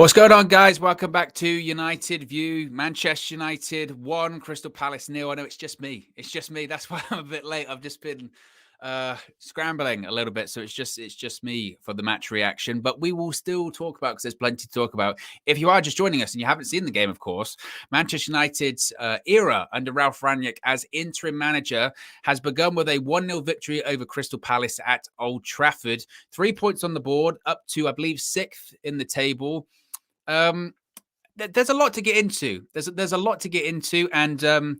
What's going on, guys? Welcome back to United View. Manchester United 1, Crystal Palace 0. I know it's just me. It's just me. That's why I'm a bit late. I've just been scrambling a little bit, so it's just me for the match reaction. But we will still talk about because there's plenty to talk about. If you are just joining us and you haven't seen the game, of course, Manchester United's era under Ralph Rangnick as interim manager has begun with a 1-0 victory over Crystal Palace at Old Trafford. 3 points on the board, up to I believe 6th in the table. There's a lot to get into. There's a lot to get into, and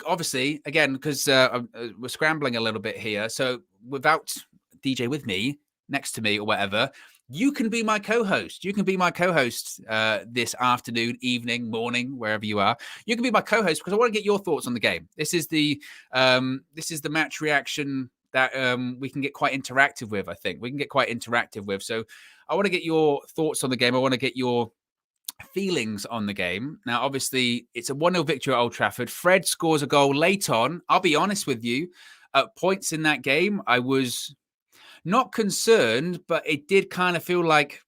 obviously, again, because we're scrambling a little bit here. So without DJ with me, next to me, or whatever, you can be my co-host. You can be my co-host this afternoon, evening, morning, wherever you are. You can be my co-host because I want to get your thoughts on the game. This is the match reaction that we can get quite interactive with. I think we can get quite interactive with. So I want to get your thoughts on the game. I want to get your feelings on the game. Now, obviously, it's a 1-0 victory at Old Trafford. Fred scores a goal late on. I'll be honest with you. At points in that game, I was not concerned, but it did kind of feel like,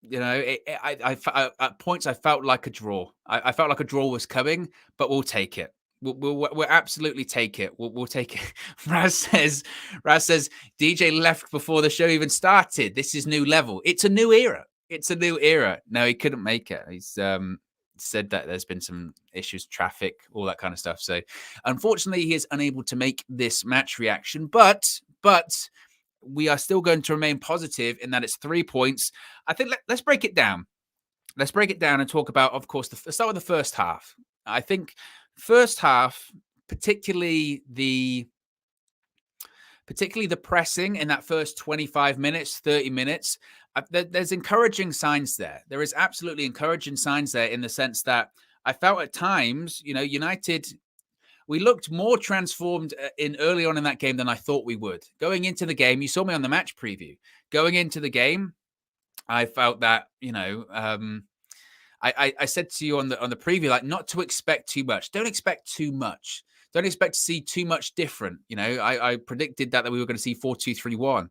you know, at points I felt like a draw. I felt like a draw was coming, but we'll take it. We'll absolutely take it. We'll take it. Raz says DJ left before the show even started. This is new level. It's a new era. It's a new era. No, he couldn't make it. He's said that there's been some issues, traffic, all that kind of stuff. So unfortunately, he is unable to make this match reaction. But we are still going to remain positive in that it's 3 points. I think let's break it down. Let's break it down and talk about, of course, start with the first half. I think first half, particularly the pressing in that first 25 minutes, 30 minutes, there's encouraging signs there. There is absolutely encouraging signs there in the sense that I felt at times, you know, United, we looked more transformed in early on in that game than I thought we would. Going into the game, you saw me on the match preview. Going into the game, I felt that, you know, I said to you on the preview, like, not to expect too much. Don't expect too much. Don't expect to see too much different. You know, I predicted that we were going to see 4-2-3-1.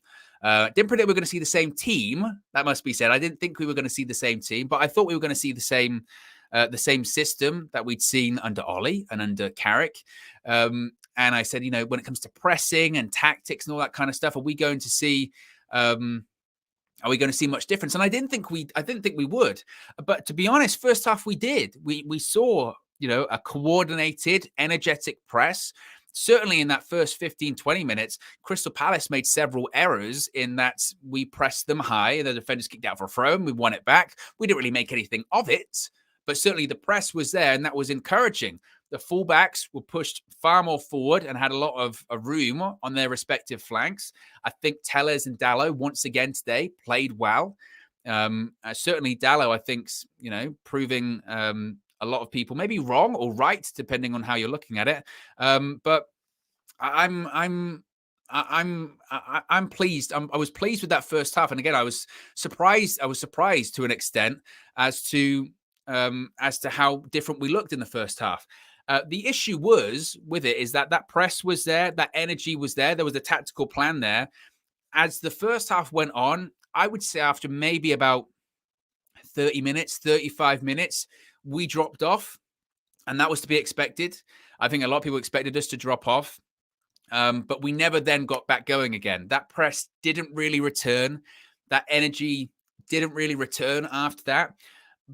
Didn't predict we were going to see the same team. That must be said. I didn't think we were going to see the same team, but I thought we were going to see the same system that we'd seen under Ollie and under Carrick. And I said, you know, when it comes to pressing and tactics and all that kind of stuff, are we going to see much difference? And I didn't think we would. But to be honest, first half we did. We saw, you know, a coordinated, energetic press. Certainly in that first 15, 20 minutes, Crystal Palace made several errors in that we pressed them high. The defenders kicked out for a throw and we won it back. We didn't really make anything of it, but certainly the press was there and that was encouraging. The fullbacks were pushed far more forward and had a lot of room on their respective flanks. I think Tellez and Dalot once again today played well. Certainly Dalot, I think, you know, proving a lot of people maybe wrong or right, depending on how you're looking at it. But I'm pleased. I was pleased with that first half, and again, I was surprised. I was surprised to an extent as to how different we looked in the first half. The issue was with it is that press was there, that energy was there. There was a tactical plan there. As the first half went on, I would say after maybe about 30 minutes, 35 minutes, we dropped off, and that was to be expected. I think a lot of people expected us to drop off, but we never then got back going again. That press didn't really return. That energy didn't really return after that.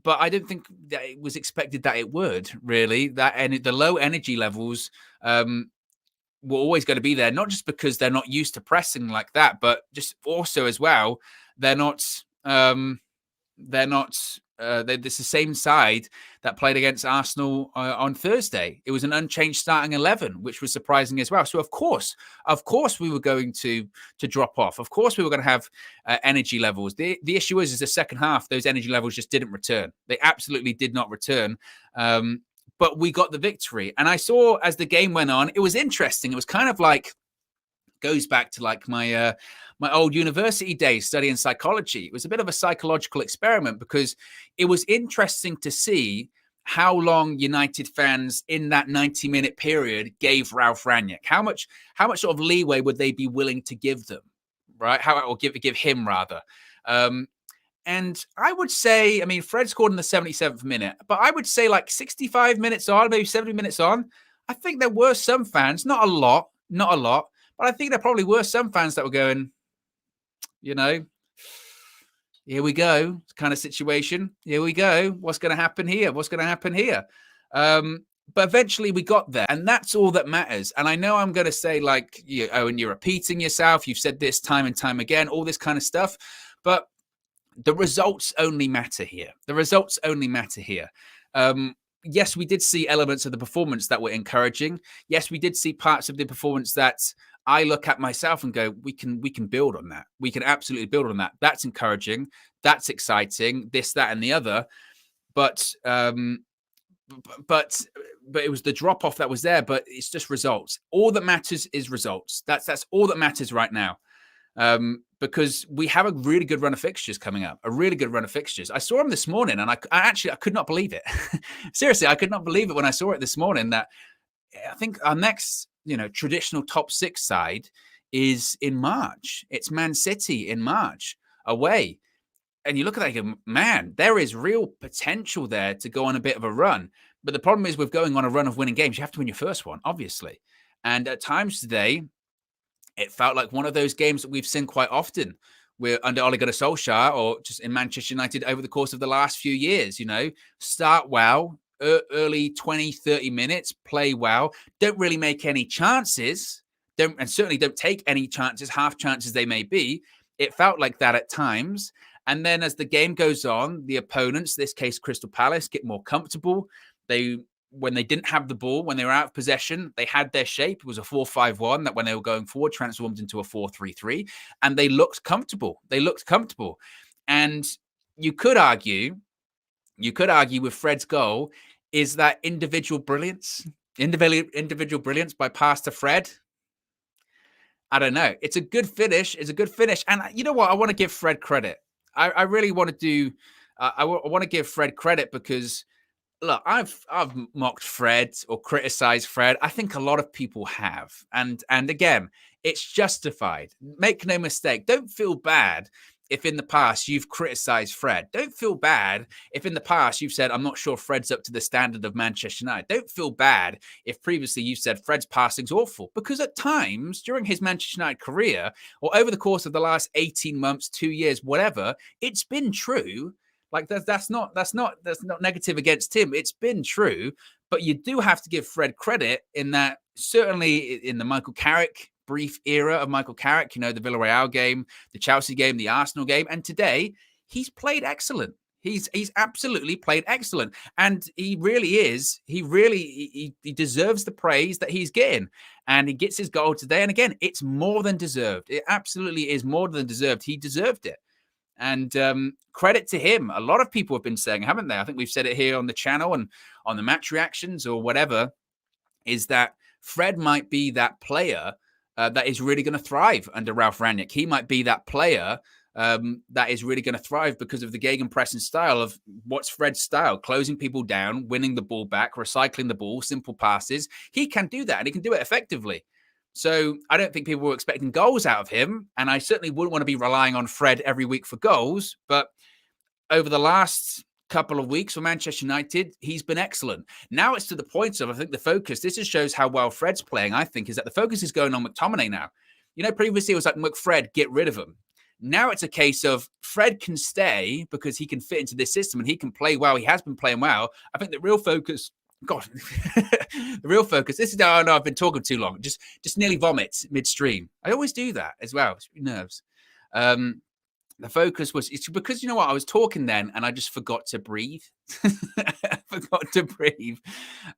But I don't think that it was expected that it would, really. The low energy levels were always going to be there, not just because they're not used to pressing like that, but just also as well, this is the same side that played against Arsenal on Thursday. It was an unchanged starting 11, which was surprising as well. So of course, we were going to drop off. Of course, we were going to have energy levels. The issue is the second half, those energy levels just didn't return. They absolutely did not return. But we got the victory. And I saw as the game went on, it was interesting. It was kind of like, goes back to like my old university days studying psychology. It was a bit of a psychological experiment because it was interesting to see how long United fans in that 90-minute period gave Ralph Rangnick. How much sort of leeway would they be willing to give them, right? Or give him rather. And I would say, I mean, Fred scored in the 77th minute, but I would say like 65 minutes on, maybe 70 minutes on, I think there were some fans, not a lot, but I think there probably were some fans that were going, you know, here we go, kind of situation. Here we go. What's going to happen here? What's going to happen here? But eventually we got there, and that's all that matters. And I know I'm going to say, like, Owen, you're repeating yourself. You've said this time and time again, all this kind of stuff. But the results only matter here. The results only matter here. Yes, we did see elements of the performance that were encouraging. Yes, we did see parts of the performance that I look at myself and go, we can build on that. We can absolutely build on that. That's encouraging. That's exciting. This, that, and the other. But it was the drop off that was there. But it's just results. All that matters is results. That's all that matters right now. Because we have a really good run of fixtures coming up, a really good run of fixtures. I saw them this morning, and I could not believe it. Seriously, I could not believe it when I saw it this morning. That I think our next, traditional top 6 side is in March. It's Man City in March away. And you look at that and go, man, there is real potential there to go on a bit of a run. But the problem is with going on a run of winning games, you have to win your first one, obviously. And at times today, it felt like one of those games that we've seen quite often. We're under Ole Gunnar Solskjaer, or just in Manchester United over the course of the last few years, start well, early 20, 30 minutes, play well, don't really make any chances, and certainly don't take any chances, half chances they may be. It felt like that at times. And then as the game goes on, the opponents, this case Crystal Palace, get more comfortable. When they didn't have the ball, when they were out of possession, they had their shape. It was a 4-5-1 that when they were going forward, transformed into a 4-3-3, and they looked comfortable. And you could argue with Fred's goal is that individual brilliance by pass to Fred. I don't know. It's a good finish. And you know what? I want to give Fred credit. I really want to do. I want to give Fred credit because, look, I've mocked Fred or criticized Fred. I think a lot of people have. And again, it's justified. Make no mistake. Don't feel bad if in the past you've criticized Fred. Don't feel bad if in the past you've said, I'm not sure Fred's up to the standard of Manchester United. Don't feel bad if previously you've said Fred's passing's awful. Because at times during his Manchester United career or over the course of the last 18 months, 2 years, whatever, it's been true. Like that's not negative against him. It's been true, but you do have to give Fred credit in that. Certainly in the Michael Carrick brief era of Michael Carrick, the Villarreal game, the Chelsea game, the Arsenal game, and today he's played excellent. He's absolutely played excellent, and he really is. He deserves the praise that he's getting, and he gets his goal today. And again, it's more than deserved. It absolutely is more than deserved. He deserved it. And credit to him. A lot of people have been saying, haven't they? I think we've said it here on the channel and on the match reactions or whatever, is that Fred might be that player that is really going to thrive under Ralph Rangnick. He might be that player that is really going to thrive because of the gegenpressing style of what's Fred's style, closing people down, winning the ball back, recycling the ball, simple passes. He can do that, and he can do it effectively. So I don't think people were expecting goals out of him. And I certainly wouldn't want to be relying on Fred every week for goals. But over the last couple of weeks for Manchester United, he's been excellent. Now it's to the point of, I think the focus, this just shows how well Fred's playing, I think, is that the focus is going on McTominay now. Previously it was like, McFred, get rid of him. Now it's a case of Fred can stay because he can fit into this system and he can play well. He has been playing well. I think the real focus... God, the real focus. This is how I know I've been talking too long. Just nearly vomit midstream. I always do that as well. It's nerves. The focus was, it's because, I was talking then and I just forgot to breathe. But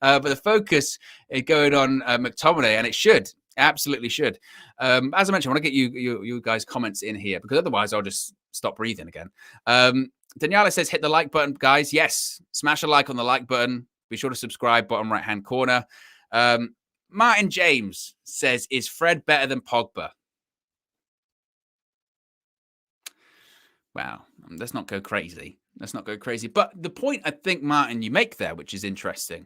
the focus is going on McTominay, and it should. Absolutely should. As I mentioned, I want to get you guys' comments in here because otherwise I'll just stop breathing again. Daniela says, hit the like button, guys. Yes, smash a like on the like button. Be sure to subscribe, bottom right-hand corner. Martin James says, is Fred better than Pogba? Wow, let's not go crazy. But the point I think, Martin, you make there, which is interesting,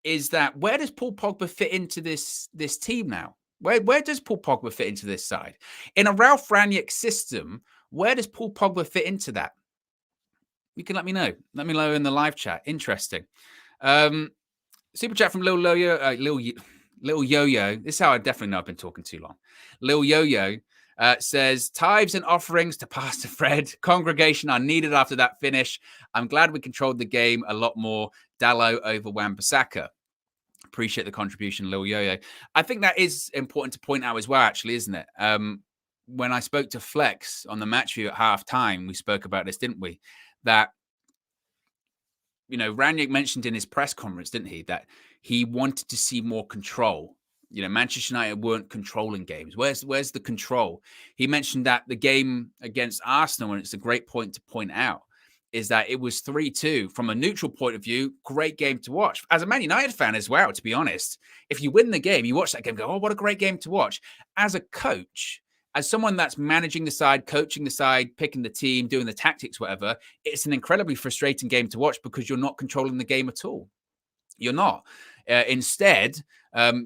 is that where does Paul Pogba fit into this team now? Where does Paul Pogba fit into this side? In a Ralph Rangnick system, where does Paul Pogba fit into that? You can let me know. Let me know in the live chat. Interesting. Super chat from Lil Yo-Yo. This is how I definitely know I've been talking too long. Lil Yo-Yo says, tithes and offerings to Pastor Fred. Congregation are needed after that finish. I'm glad we controlled the game a lot more. Dallo over Wan-Bissaka. Appreciate the contribution, Lil Yo-Yo. I think that is important to point out as well, actually, isn't it? When I spoke to Flex on the match view at halftime, we spoke about this, didn't we? That, you know, Ranić mentioned in his press conference, didn't he, that he wanted to see more control. You know, Manchester United weren't controlling games. Where's the control? He mentioned that the game against Arsenal, and it's a great point to point out, is that it was 3-2. From a neutral point of view, great game to watch. As a Man United fan as well, to be honest, if you win the game, you watch that game and go, oh, what a great game to watch. As a coach, as someone that's managing the side, coaching the side, picking the team, doing the tactics, whatever, it's an incredibly frustrating game to watch because you're not controlling the game at all. You're not. Instead,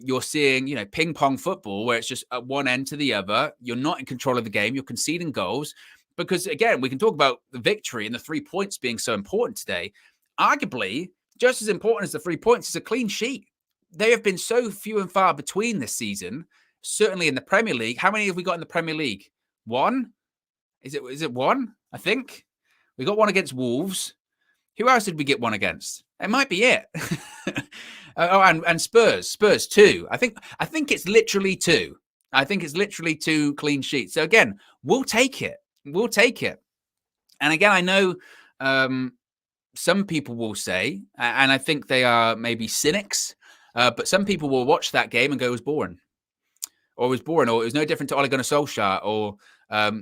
you're seeing, you know, ping pong football where it's just at one end to the other. You're not in control of the game. You're conceding goals because, again, we can talk about the victory and the 3 points being so important today. Arguably, just as important as the 3 points is a clean sheet. They have been so few and far between this season. Certainly in the Premier League. How many have we got in the Premier League? One? Is it one? I think. We got one against Wolves. Who else did we get one against? It might be it. And Spurs. Spurs, 2. I think it's literally 2. I think it's literally 2 clean sheets. So again, we'll take it. We'll take it. And again, I know some people will say, and I think they are maybe cynics, but some people will watch that game and go, it was boring. Or it was boring, or it was no different to Ole Gunnar Solskjaer, or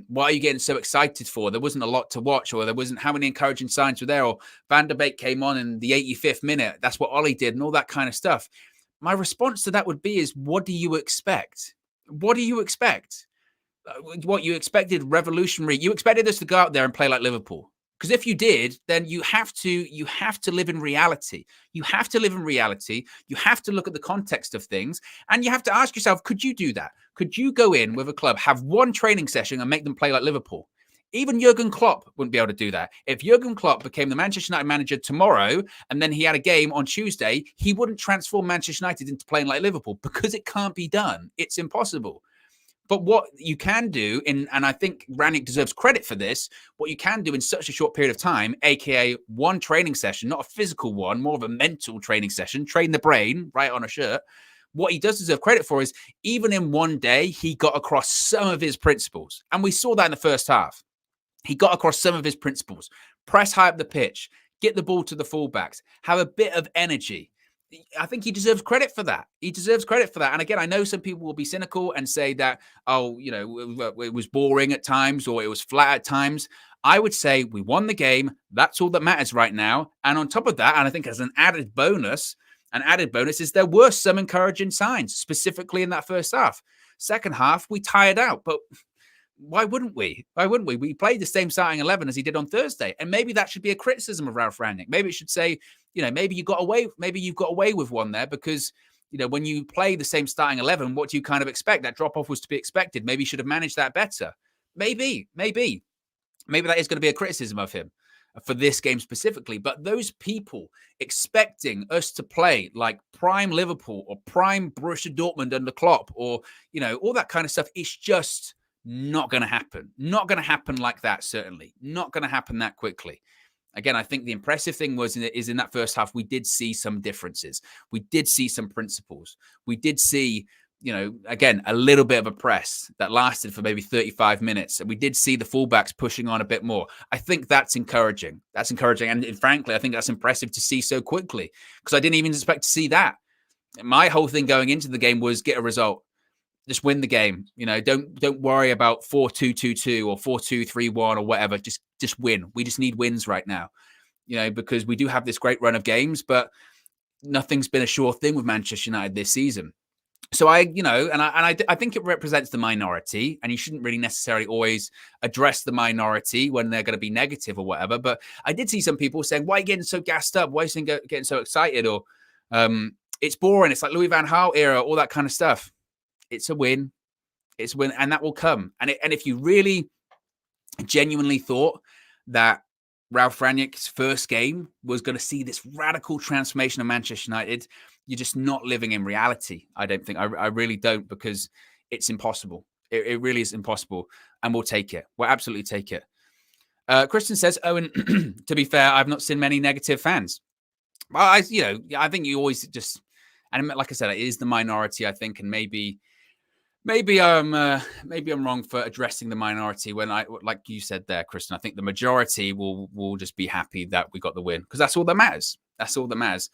what are you getting so excited for? There wasn't a lot to watch, or there wasn't how many encouraging signs were there, or Van der Beek came on in the 85th minute. That's what Ole did, and all that kind of stuff. My response to that would be is, what do you expect? What do you expect? What you expected revolutionary? You expected us to go out there and play like Liverpool. Because if you did, then you have to live in reality. You have to live in reality. You have to look at the context of things. And you have to ask yourself, could you do that? Could you go in with a club, have one training session and make them play like Liverpool? Even Jurgen Klopp wouldn't be able to do that. If Jurgen Klopp became the Manchester United manager tomorrow and then he had a game on Tuesday, he wouldn't transform Manchester United into playing like Liverpool because it can't be done. It's impossible. But what you can do, and I think Ranić deserves credit for this, what you can do in such a short period of time, aka one training session, not a physical one, more of a mental training session, train the brain, right on a shirt. What he does deserve credit for is even in one day, he got across some of his principles. And we saw that in the first half. He got across some of his principles. Press high up the pitch, get the ball to the fullbacks, have a bit of energy. I think he deserves credit for that. He deserves credit for that. And again, I know some people will be cynical and say that, oh, you know, it was boring at times or it was flat at times. I would say we won the game. That's all that matters right now. And on top of that, and I think as an added bonus is there were some encouraging signs, specifically in that first half. Second half, we tired out, but why wouldn't we? Why wouldn't we? We played the same starting 11 as he did on Thursday. And maybe that should be a criticism of Ralph Rangnick. Maybe it should say, you know, maybe you've got away with one there because, you know, when you play the same starting 11, what do you kind of expect? That drop off was to be expected. Maybe you should have managed that better. Maybe that is going to be a criticism of him for this game specifically. But those people expecting us to play like prime Liverpool or prime Borussia Dortmund under Klopp or, you know, all that kind of stuff, it's just not going to happen. Not going to happen like that, certainly. Not going to happen that quickly. Again, I think the impressive thing is in that first half, we did see some differences. We did see some principles. We did see, you know, again, a little bit of a press that lasted for maybe 35 minutes. And we did see the fullbacks pushing on a bit more. I think that's encouraging. That's encouraging. And frankly, I think that's impressive to see so quickly because I didn't even expect to see that. My whole thing going into the game was get a result. Just win the game. You know, don't worry about 4-2-2-2 or 4-2-3-1 or whatever. Just win. We just need wins right now. You know, because we do have this great run of games, but nothing's been a sure thing with Manchester United this season. So I think it represents the minority, and you shouldn't really necessarily always address the minority when they're going to be negative or whatever. But I did see some people saying, "Why are you getting so gassed up? Why are you getting so excited?" Or it's boring. It's like Louis van Gaal era, all that kind of stuff. It's a win. It's a win, and that will come. And if you really genuinely thought that Ralph Rangnick's first game was going to see this radical transformation of Manchester United. You're just not living in reality. I don't think. I really don't, because it's impossible. It really is impossible, and we'll take it. We'll absolutely take it. Kristen says, Owen, to be fair, I've not seen many negative fans. Well, I think you always just, and like I said, it is the minority, I think, and maybe I'm wrong for addressing the minority when like you said there, Kristen. I think the majority will just be happy that we got the win, because that's all that matters. That's all that matters.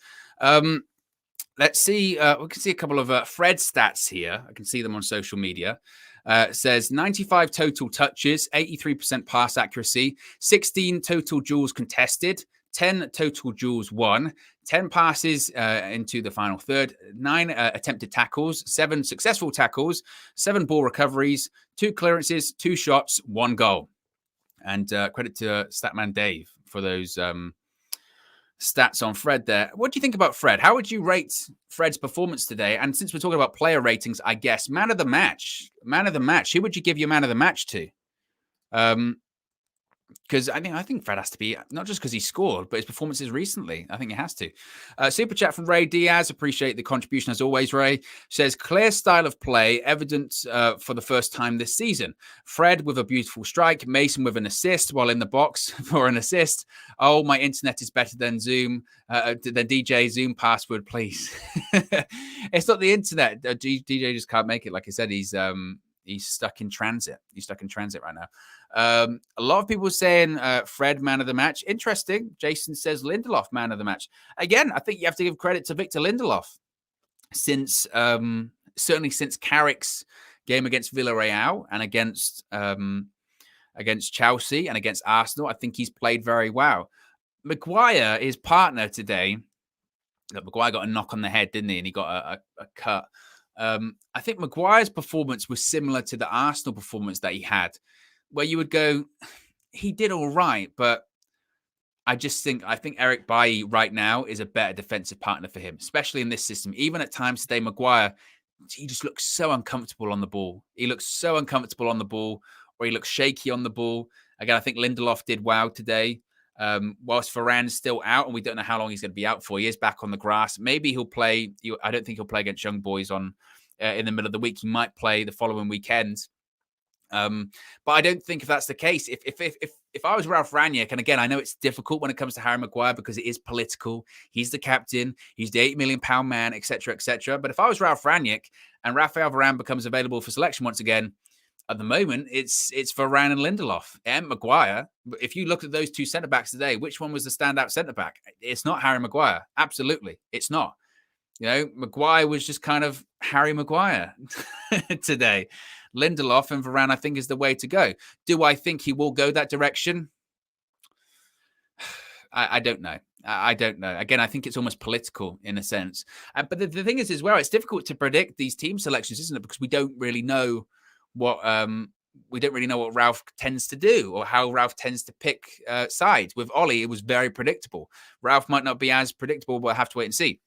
Let's see. We can see a couple of Fred stats here. I can see them on social media. It says 95 total touches, 83% pass accuracy, 16 total duels contested, 10 total duels won, 10 passes into the final third, 9 attempted tackles, 7 successful tackles, 7 ball recoveries, 2 clearances, 2 shots, 1 goal. And credit to Statman Dave for those stats on Fred there. What do you think about Fred? How would you rate Fred's performance today? And since we're talking about player ratings, I guess man of the match. Who would you give your man of the match to? Because I think Fred has to be, not just because he scored, but his performances recently. I think he has to. Super chat from Ray Diaz. Appreciate the contribution as always, Ray. Says, clear style of play, evident for the first time this season. Fred with a beautiful strike. Mason with an assist while in the box for an assist. Oh, my internet is better than Zoom, than DJ Zoom password, please. It's not the internet. DJ just can't make it. Like I said, he's stuck in transit. He's stuck in transit right now. A lot of people saying Fred man of the match. Interesting. Jason says Lindelof man of the match. Again, I think you have to give credit to Victor Lindelof, since certainly since Carrick's game against Villarreal and against Chelsea and against Arsenal. I think he's played very well. Maguire, his partner today, Maguire got a knock on the head, didn't he? And he got a cut. I think Maguire's performance was similar to the Arsenal performance that he had, where you would go, he did all right, but I think Eric Bailly right now is a better defensive partner for him, especially in this system. Even at times today, Maguire, he just looks so uncomfortable on the ball. He looks so uncomfortable on the ball, or he looks shaky on the ball. Again, I think Lindelof did well today. Whilst Varane's still out, and we don't know how long he's going to be out for. He is back on the grass. Maybe he'll play. I don't think he'll play against Young Boys in the middle of the week. He might play the following weekend. But I don't think if that's the case, if I was Ralph Rangnick, and again, I know it's difficult when it comes to Harry Maguire because it is political. He's the captain. He's the £8 million man, etc., etc. But if I was Ralph Rangnick and Raphael Varane becomes available for selection once again, at the moment, it's Varane and Lindelof and Maguire. If you look at those two centre-backs today, which one was the standout centre-back? It's not Harry Maguire. Absolutely. It's not. Maguire was just kind of Harry Maguire today. Lindelof and Varane, I think, is the way to go. Do I think he will go that direction? I don't know. I don't know. Again, I think it's almost political in a sense. But the thing is as well, it's difficult to predict these team selections, isn't it? Because we don't really know what Ralph tends to do or how Ralph tends to pick sides. With Ollie, it was very predictable. Ralph might not be as predictable, but we'll have to wait and see.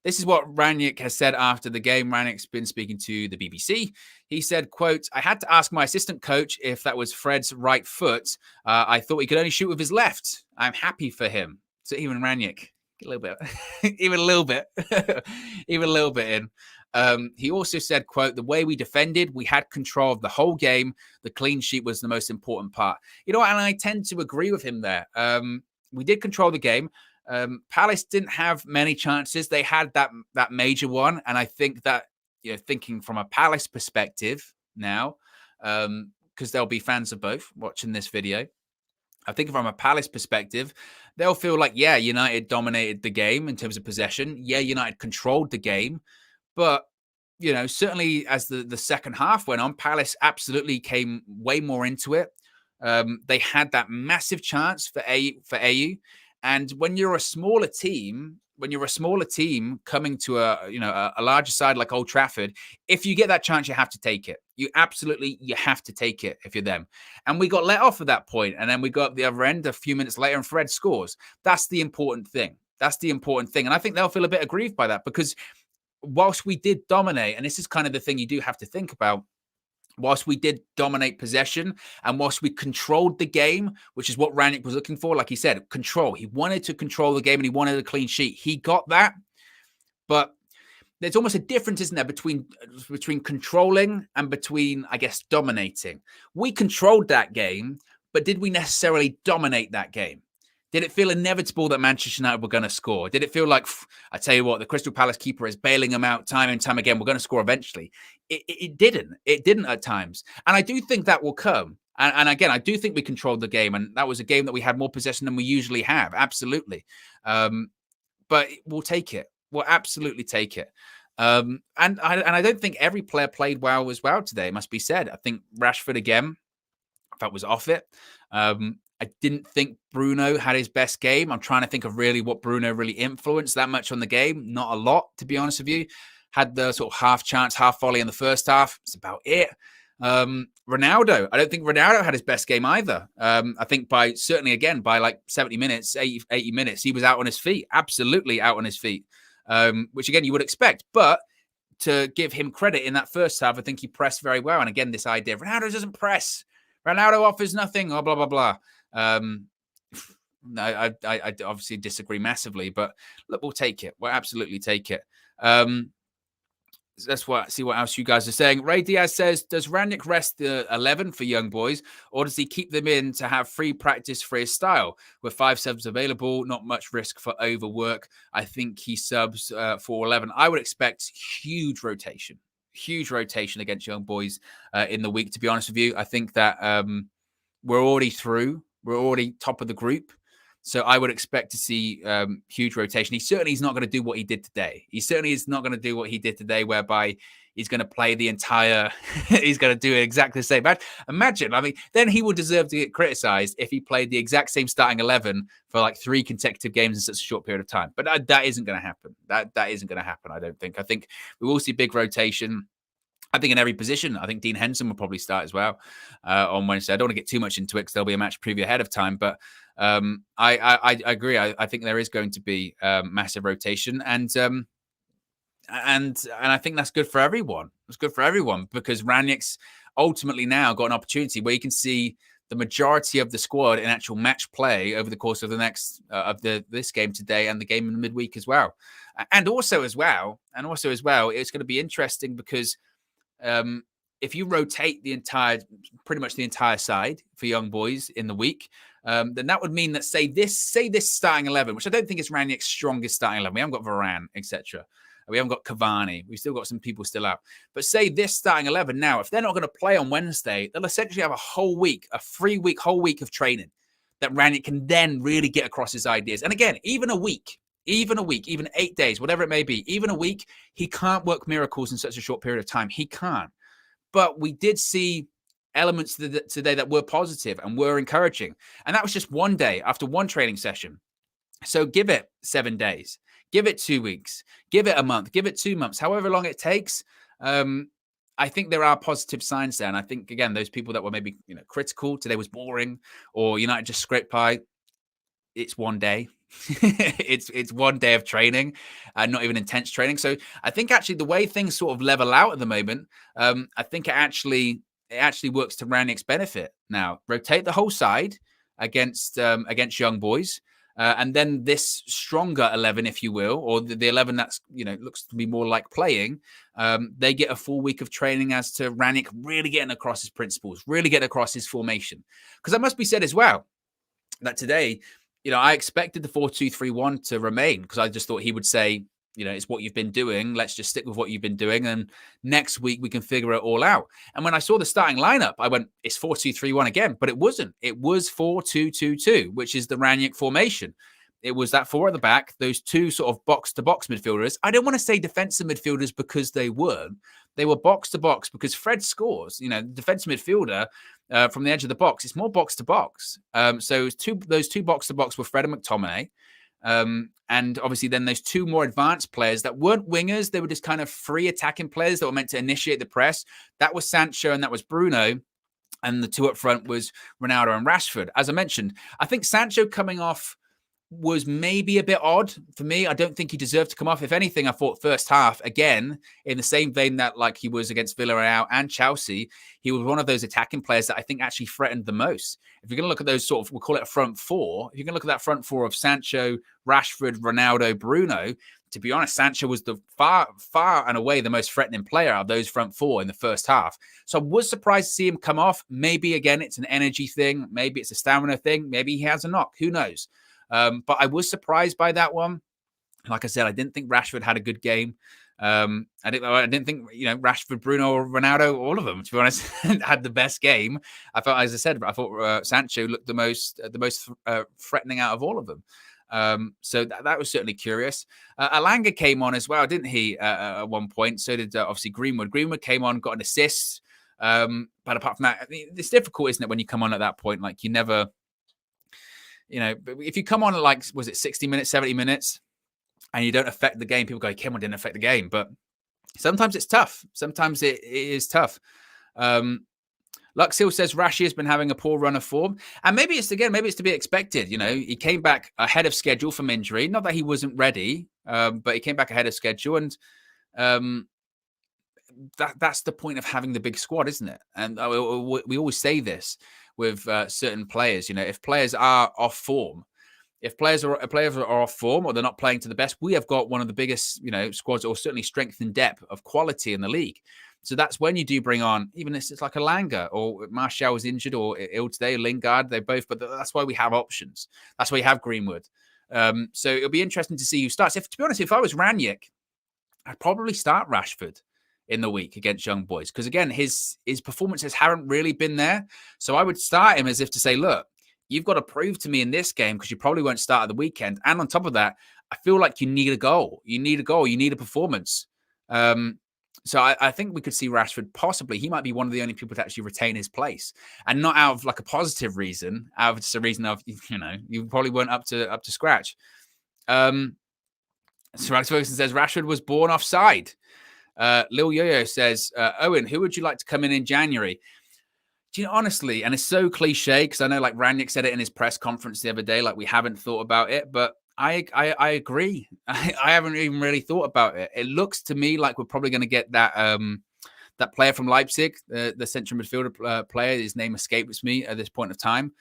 This is what Rangnick has said after the game. Rangnick's been speaking to the BBC. He said, quote, I had to ask my assistant coach if that was Fred's right foot. I thought he could only shoot with his left. I'm happy for him. So even Rangnick, a little bit, even a little bit in. He also said, quote, the way we defended, we had control of the whole game. The clean sheet was the most important part. And I tend to agree with him there. We did control the game. Palace didn't have many chances. They had that major one. And I think that, thinking from a Palace perspective now, because there'll be fans of both watching this video, I think from a Palace perspective, they'll feel like, yeah, United dominated the game in terms of possession. Yeah, United controlled the game. But, certainly as the second half went on, Palace absolutely came way more into it. They had that massive chance for AU. And when you're a smaller team coming to a larger side like Old Trafford, if you get that chance, you have to take it. You have to take it if you're them. And we got let off at that point. And then we got the other end a few minutes later and Fred scores. That's the important thing. And I think they'll feel a bit aggrieved by that because whilst we did dominate, and this is kind of the thing you do have to think about, whilst we did dominate possession and whilst we controlled the game, which is what Rangnick was looking for, like he said, control. He wanted to control the game and he wanted a clean sheet. He got that, but there's almost a difference, isn't there, between controlling and between, I guess, dominating. We controlled that game, but did we necessarily dominate that game? Did it feel inevitable that Manchester United were going to score? Did it feel like, I tell you what, the Crystal Palace keeper is bailing them out time and time again, we're going to score eventually? It didn't. It didn't at times. And I do think that will come. And again, I do think we controlled the game. And that was a game that we had more possession than we usually have. Absolutely. But we'll take it. We'll absolutely take it. And I don't think every player played well as well today, it must be said. I think Rashford, again, I thought was off it. I didn't think Bruno had his best game. I'm trying to think of really what Bruno really influenced that much on the game. Not a lot, to be honest with you. Had the sort of half chance, half volley in the first half. That's about it. Ronaldo, I don't think Ronaldo had his best game either. I think by like 70 minutes, 80 minutes, he was out on his feet. Absolutely out on his feet. Which again, you would expect. But to give him credit in that first half, I think he pressed very well. And again, this idea of Ronaldo doesn't press. Ronaldo offers nothing, or blah, blah, blah. No, I obviously disagree massively, but look, we'll take it. We'll absolutely take it. Let's see what else you guys are saying. Ray Diaz says, does Rangnick rest the 11 for young boys, or does he keep them in to have free practice for his style? With 5 subs available, not much risk for overwork. I think he subs for 11. I would expect huge rotation against young boys in the week, to be honest with you. I think that we're already through. We're already top of the group. So I would expect to see huge rotation. He certainly is not going to do what he did today. He certainly is not going to do what he did today, whereby he's going to play the entire, he's going to do exactly the same. Imagine, I mean, then he would deserve to get criticized if he played the exact same starting 11 for like 3 consecutive games in such a short period of time. But that isn't going to happen. That isn't going to happen, I don't think. I think we will see big rotation. I think in every position. I think Dean Henson will probably start as well on Wednesday. I don't want to get too much into it because there'll be a match preview ahead of time. But I agree. I think there is going to be massive rotation, and I think that's good for everyone. It's good for everyone because Rangnick's ultimately now got an opportunity where you can see the majority of the squad in actual match play over the course of the next this game today and the game in the midweek as well. And also as well, it's going to be interesting because if you rotate pretty much the entire side for young boys in the week, then that would mean that say this starting 11, which I don't think is Rangnick's strongest starting 11. We haven't got Varane, etc. We haven't got Cavani. We've still got some people still out. But say this starting 11 now, if they're not going to play on Wednesday, they'll essentially have a whole week of training that Rangnick can then really get across his ideas. And again, even a week, even 8 days, whatever it may be, even a week, he can't work miracles in such a short period of time. He can't. But we did see elements today that were positive and were encouraging. And that was just one day after one training session. So give it 7 days, give it 2 weeks, give it a month, give it 2 months, however long it takes. I think there are positive signs there. And I think, again, those people that were maybe critical, today was boring, or United just scraped by, it's one day. it's 1 day of training, not even intense training. So I think actually the way things sort of level out at the moment, I think it actually works to Rangnick's benefit. Now rotate the whole side against young boys, and then this stronger 11, if you will, or the 11 that's looks to be more like playing. They get a full week of training as to Rangnick really getting across his principles, really getting across his formation. Because that must be said as well that today, I expected the 4-2-3-1 to remain because I just thought he would say, it's what you've been doing. Let's just stick with what you've been doing. And next week we can figure it all out. And when I saw the starting lineup, I went, it's 4-2-3-1 again, but it wasn't. It was 4-2-2-2, which is the Rangnick formation. It was that 4 at the back, those 2 sort of box-to-box midfielders. I don't want to say defensive midfielders because they weren't. They were box-to-box because Fred scores. Defensive midfielder from the edge of the box, it's more box-to-box. So those 2 box-to-box were Fred and McTominay. And obviously then those 2 more advanced players that weren't wingers. They were just kind of free attacking players that were meant to initiate the press. That was Sancho and that was Bruno. And the 2 up front was Ronaldo and Rashford. As I mentioned, I think Sancho coming off was maybe a bit odd for me. I don't think he deserved to come off. If anything, I thought first half, again, in the same vein that like he was against Villarreal and Chelsea, he was one of those attacking players that I think actually threatened the most. If you're going to look at those sort of, we'll call it a front four, if you're going to look at that front four of Sancho, Rashford, Ronaldo, Bruno, to be honest, Sancho was the far and away the most threatening player of those front four in the first half. So I was surprised to see him come off. Maybe, again, it's an energy thing. Maybe it's a stamina thing. Maybe he has a knock. Who knows? But I was surprised by that one. Like I said, I didn't think Rashford had a good game. I didn't think Rashford, Bruno, or Ronaldo, all of them, to be honest, had the best game. I thought, as I said, I thought Sancho looked the most threatening out of all of them. So that was certainly curious. Alanga came on as well, didn't he? At one point, so did obviously Greenwood. Greenwood came on, got an assist. But apart from that, I mean, it's difficult, isn't it, when you come on at that point? Like you never. If you come on at like, was it 60 minutes, 70 minutes, and you don't affect the game, people go, Kim didn't affect the game. But sometimes it's tough. Sometimes it is tough. Luxhill says Rashi has been having a poor run of form. And maybe it's to be expected. He came back ahead of schedule from injury. Not that he wasn't ready, but he came back ahead of schedule. And that's the point of having the big squad, isn't it? And we always say this with certain players. If players are off form, are off form or they're not playing to the best, we have got one of the biggest, squads, or certainly strength and depth of quality in the league. So that's when you do bring on, even if it's like a Langa or Martial is injured or ill today, Lingard, but that's why we have options. That's why you have Greenwood. So it'll be interesting to see who starts. To be honest, if I was Ranić, I'd probably start Rashford in the week against Young Boys. Because again, his performances haven't really been there. So I would start him as if to say, look, you've got to prove to me in this game because you probably won't start at the weekend. And on top of that, I feel like you need a goal. You need a performance. So I think we could see Rashford possibly. He might be one of the only people to actually retain his place. And not out of like a positive reason, out of just a reason of, you probably weren't up to scratch. So Alex Ferguson says Rashford was born offside. Lil Yo-Yo says, Owen, who would you like to come in January? Do you know, honestly, and it's so cliche because I know like Ranić said it in his press conference the other day, like we haven't thought about it, but I agree. I haven't even really thought about it. It looks to me like we're probably going to get that player from Leipzig, the central midfielder player. His name escapes me at this point of time.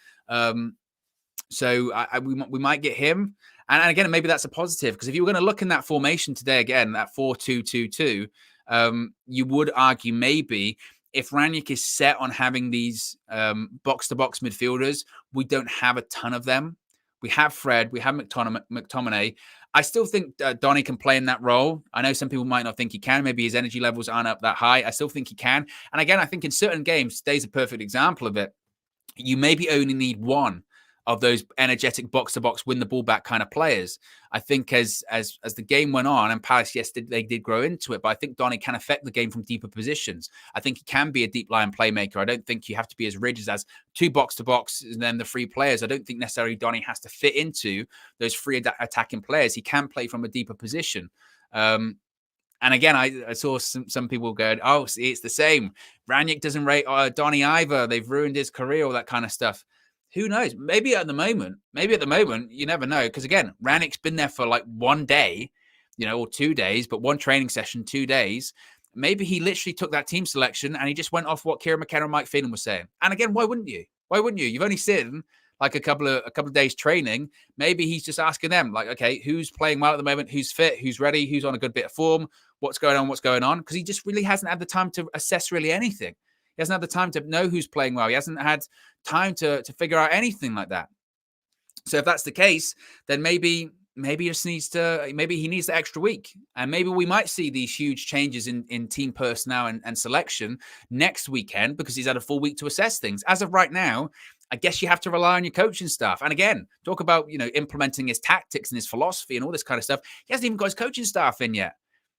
So we might get him. And again, maybe that's a positive because if you were going to look in that formation today, again, that 4-2-2-2, you would argue maybe if Ranić is set on having these box-to-box midfielders, we don't have a ton of them. We have Fred, we have McTominay. I still think Donny can play in that role. I know some people might not think he can. Maybe his energy levels aren't up that high. I still think he can. And again, I think in certain games, today's a perfect example of it. You maybe only need one of those energetic box-to-box, win the ball back kind of players. I think as the game went on, and Palace, yes, they did grow into it, but I think Donny can affect the game from deeper positions. I think he can be a deep line playmaker. I don't think you have to be as rigid as two box-to-box and then the three players. I don't think necessarily Donny has to fit into those three attacking players. He can play from a deeper position. And again, I saw some people going, oh, see, it's the same. Ranić doesn't rate Donny either. They've ruined his career, all that kind of stuff. Who knows? Maybe at the moment, you never know. Because again, Ranić's been there for like 1 day, or 2 days, but one training session, 2 days. Maybe he literally took that team selection and he just went off what Kieran McKenna and Mike Phelan was saying. And again, why wouldn't you? You've only seen like a couple of days training. Maybe he's just asking them, like, okay, who's playing well at the moment? Who's fit? Who's ready? Who's on a good bit of form? What's going on? Because he just really hasn't had the time to assess really anything. He hasn't had the time to know who's playing well. He hasn't had time to figure out anything like that. So if that's the case, then maybe he needs the extra week. And maybe we might see these huge changes in team personnel and selection next weekend because he's had a full week to assess things. As of right now, I guess you have to rely on your coaching staff. And again, talk about, implementing his tactics and his philosophy and all this kind of stuff. He hasn't even got his coaching staff in yet.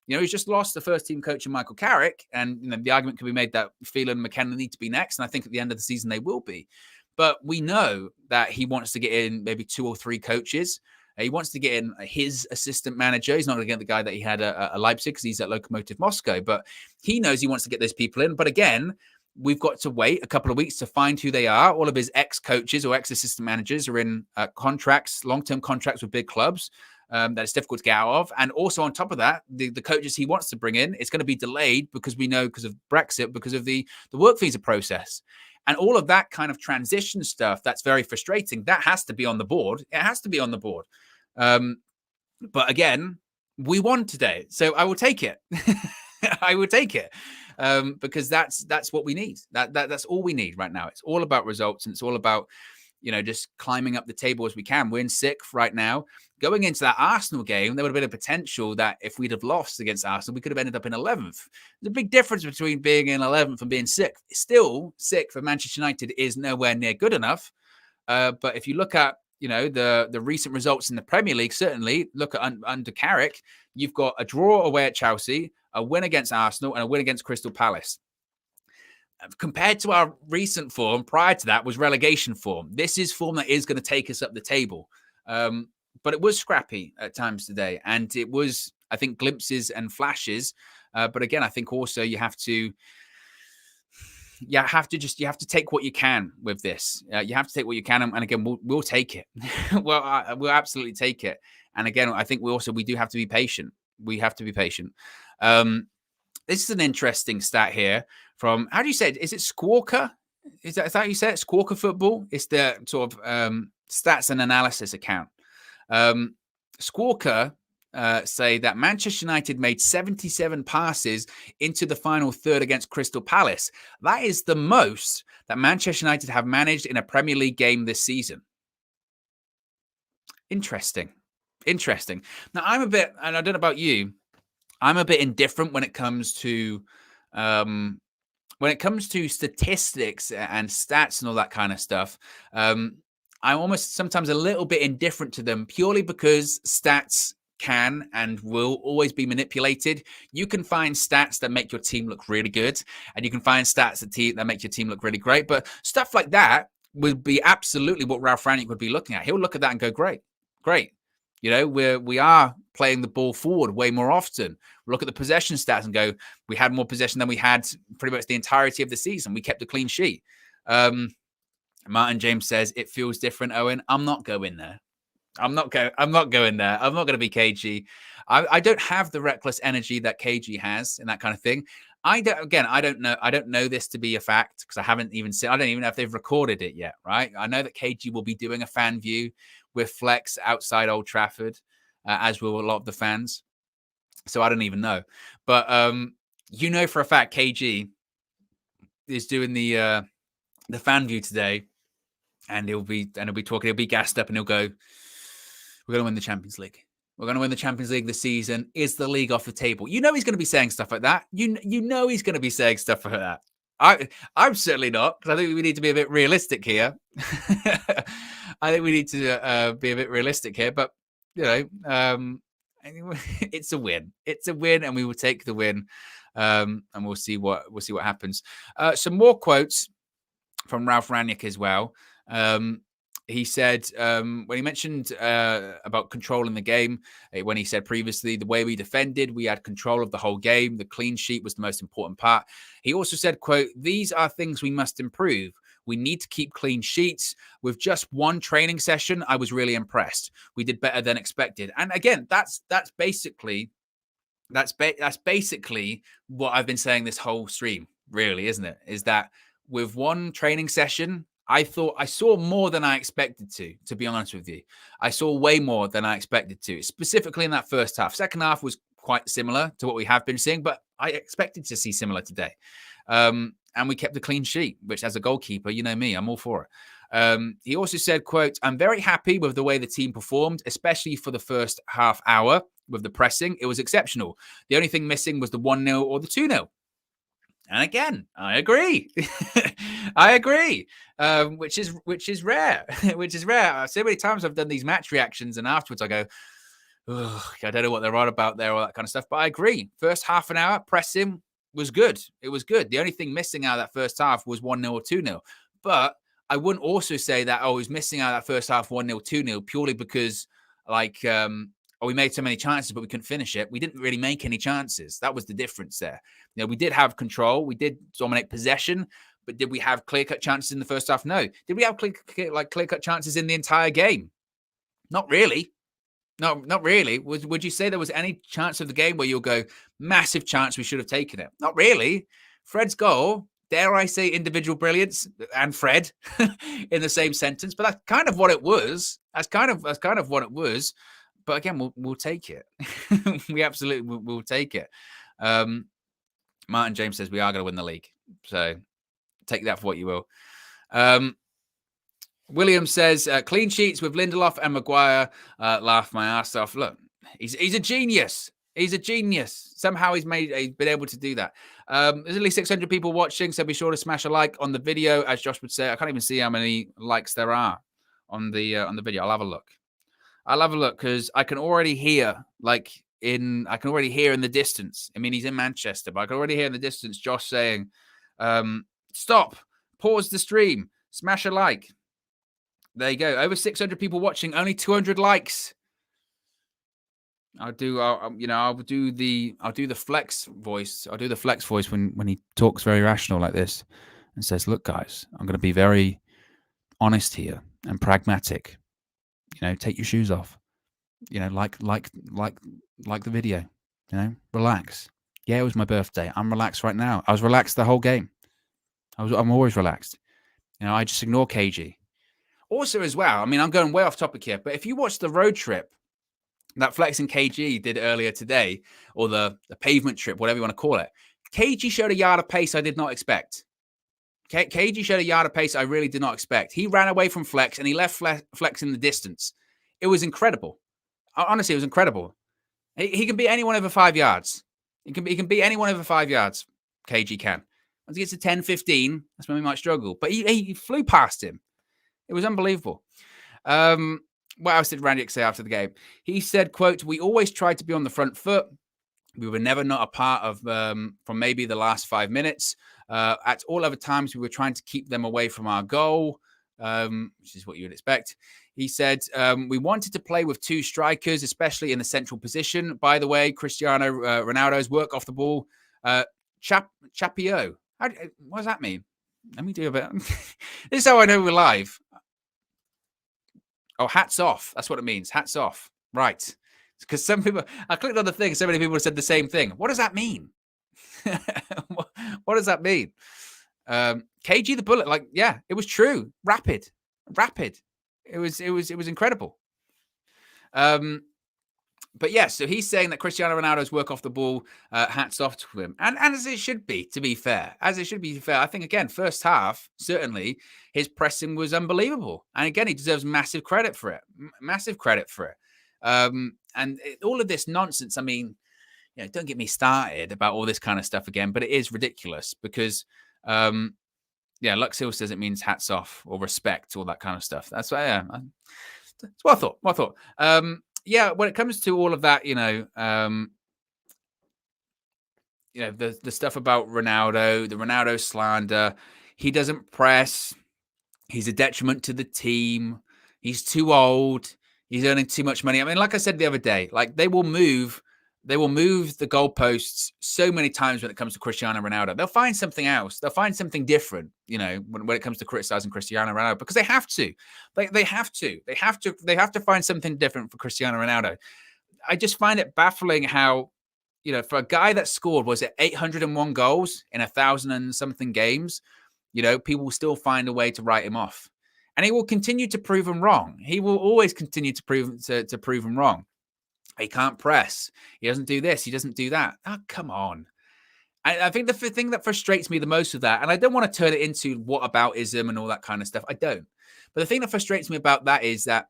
He's just lost the first team coach in Michael Carrick. And the argument can be made that Phelan and McKenna need to be next. And I think at the end of the season, they will be. But we know that he wants to get in maybe 2 or 3 coaches. He wants to get in his assistant manager. He's not going to get the guy that he had at Leipzig because he's at Lokomotiv Moscow. But he knows he wants to get those people in. But again, we've got to wait a couple of weeks to find who they are. All of his ex-coaches or ex-assistant managers are in contracts, long-term contracts with big clubs that it's difficult to get out of. And also on top of that, the coaches he wants to bring in, it's going to be delayed because we know because of Brexit, because of the work visa process. And all of that kind of transition stuff, that's very frustrating. That has to be on the board. It has to be on the board. But again, we won today. So I will take it. I will take it. Because that's what we need. That's all we need right now. It's all about results, and it's all about, just climbing up the table as we can. We're in sixth right now. Going into that Arsenal game, there would have been a potential that if we'd have lost against Arsenal, we could have ended up in 11th. There's a big difference between being in 11th and being sixth. Still, sixth for Manchester United is nowhere near good enough. But if you look at, the recent results in the Premier League, certainly look at under Carrick, you've got a draw away at Chelsea, a win against Arsenal, and a win against Crystal Palace. Compared to our recent form, prior to that was relegation form. This is form that is going to take us up the table. But it was scrappy at times today. And it was, I think, glimpses and flashes. But again, I think also you have to take what you can with this. You have to take what you can. And again, we'll take it. We'll absolutely take it. And again, I think we do have to be patient. We have to be patient. This is an interesting stat here from, how do you say it? Is it Squawker? Is that how you say it? Squawker Football? It's the sort of stats and analysis account. Squawker say that Manchester United made 77 passes into the final third against Crystal Palace. That is the most that Manchester United have managed in a Premier League game this season. Interesting. Now, I'm a bit, and I don't know about you, I'm a bit indifferent when it comes to statistics and stats and all that kind of stuff. I'm almost sometimes a little bit indifferent to them purely because stats can and will always be manipulated. You can find stats that make your team look really good, and you can find stats that make your team look really great. But stuff like that would be absolutely what Ralph Rangnick would be looking at. He'll look at that and go, great. We are playing the ball forward way more often. Look at the possession stats and go, we had more possession than we had pretty much the entirety of the season. We kept a clean sheet. Martin James says it feels different, Owen. I'm not going there. I'm not going there. I'm not going to be KG. I don't have the reckless energy that KG has and that kind of thing. I don't know. I don't know this to be a fact because I haven't even seen. I don't even know if they've recorded it yet. Right. I know that KG will be doing a fan view with Flex outside Old Trafford, as will a lot of the fans. So I don't even know. But for a fact KG is doing the fan view today, and he'll be talking. He'll be gassed up, and he'll go, "We're going to win the Champions League. We're going to win the Champions League this season. Is the league off the table?" He's going to be saying stuff like that. He's going to be saying stuff like that. I'm certainly not, because I think we need to be a bit realistic here. I think we need to be a bit realistic here, but anyway, it's a win. It's a win, and we will take the win, and we'll see what happens. Some more quotes from Ralph Rangnick as well. He said, when he mentioned about controlling the game, when he said previously, the way we defended, we had control of the whole game. The clean sheet was the most important part. He also said, quote, "These are things we must improve. We need to keep clean sheets. With just one training session, I was really impressed. We did better than expected." And again, that's basically what I've been saying this whole stream, really, isn't it? Is that with one training session, I thought I saw more than I expected to be honest with you. I saw way more than I expected to, specifically in that first half. Second half was quite similar to what we have been seeing, but I expected to see similar today. And we kept a clean sheet, which as a goalkeeper, you know me, I'm all for it. He also said, quote, "I'm very happy with the way the team performed, especially for the first half hour with the pressing. It was exceptional. The only thing missing was the 1-0 or the 2-0. And again, I agree. I agree. Which is rare. Which is rare. So many times I've done these match reactions, and afterwards I go, "Oh, I don't know what they're on about there," all that kind of stuff. But I agree. First half an hour pressing was good. It was good. The only thing missing out of that first half was 1-0 or 2-0. But I wouldn't also say that I was missing out of that first half 1-0, 2-0 purely because oh, we made so many chances, but we couldn't finish it. We didn't really make any chances. That was the difference there. You know, we did have control. We did dominate possession, but did we have clear-cut chances in the first half? No. Did we have clear-cut chances in the entire game? Not really. No, not really. Would you say there was any chance of the game where you'll go, massive chance we should have taken it? Not really. Fred's goal, dare I say individual brilliance, and Fred in the same sentence, but that's kind of what it was. That's kind of what it was. But again, we'll take it. We absolutely will take it. Martin James says we are going to win the league. So take that for what you will. William says, clean sheets with Lindelof and Maguire. Laugh my ass off. Look, he's a genius. He's a genius. Somehow he's been able to do that. There's only 600 people watching, so be sure to smash a like on the video. As Josh would say, I can't even see how many likes there are on the video. I'll have a look. Because I can already hear, in the distance. I mean, he's in Manchester, but I can already hear in the distance Josh saying, stop, pause the stream, smash a like. There you go. Over 600 people watching, only 200 likes. I'll do the flex voice. I'll do the flex voice when he talks very rational like this and says, look, guys, I'm going to be very honest here and pragmatic. You know, take your shoes off. You know, like the video. You know, relax. Yeah, it was my birthday. I'm relaxed right now. I was relaxed the whole game. I'm always relaxed. You know, I just ignore KG. Also, as well, I mean, I'm going way off topic here, but if you watch the road trip that Flex and KG did earlier today, or the pavement trip, whatever you want to call it, KG showed a yard of pace I did not expect. KG showed a yard of pace I really did not expect. He ran away from Flex and he left Flex in the distance. It was incredible. Honestly, it was incredible. He can beat anyone over 5 yards. He can beat anyone over 5 yards. KG can. Once he gets to 10, 15, that's when we might struggle. But he flew past him. It was unbelievable. What else did Randy say after the game? He said, quote, we always tried to be on the front foot. We were never not a part of from maybe the last 5 minutes. At all other times, we were trying to keep them away from our goal, which is what you would expect. He said, we wanted to play with 2 strikers, especially in the central position. By the way, Cristiano Ronaldo's work off the ball. Chapio. What does that mean? Let me do a bit. This is how I know we're live. Oh, hats off. That's what it means. Hats off. Right. Because some people, I clicked on the thing, so many people said the same thing. What does that mean? What does that mean? KG the Bullet, yeah, it was true. Rapid. It was incredible. But yeah, so he's saying that Cristiano Ronaldo's work off the ball, hats off to him. And as it should be, to be fair. I think, again, first half, certainly, his pressing was unbelievable. And again, he deserves massive credit for it. All of this nonsense, I mean, you know, don't get me started about all this kind of stuff again, but it is ridiculous because, Lux Hill says it means hats off or respect, all that kind of stuff. That's what I thought. When it comes to all of that, the stuff about Ronaldo, the Ronaldo slander, he doesn't press. He's a detriment to the team. He's too old. He's earning too much money. I mean, like I said the other day, they will move the goalposts so many times when it comes to Cristiano Ronaldo. They'll find something else. They'll find something different, when it comes to criticizing Cristiano Ronaldo, because they have to. They have to find something different for Cristiano Ronaldo. I just find it baffling how, for a guy that scored, was it 801 goals in 1,000 and something games, people will still find a way to write him off. And he will continue to prove him wrong. He will always continue to prove him wrong. He can't press. He doesn't do this. He doesn't do that. Oh, come on. I think the thing that frustrates me the most of that, and I don't want to turn it into whataboutism and all that kind of stuff. I don't. But the thing that frustrates me about that is that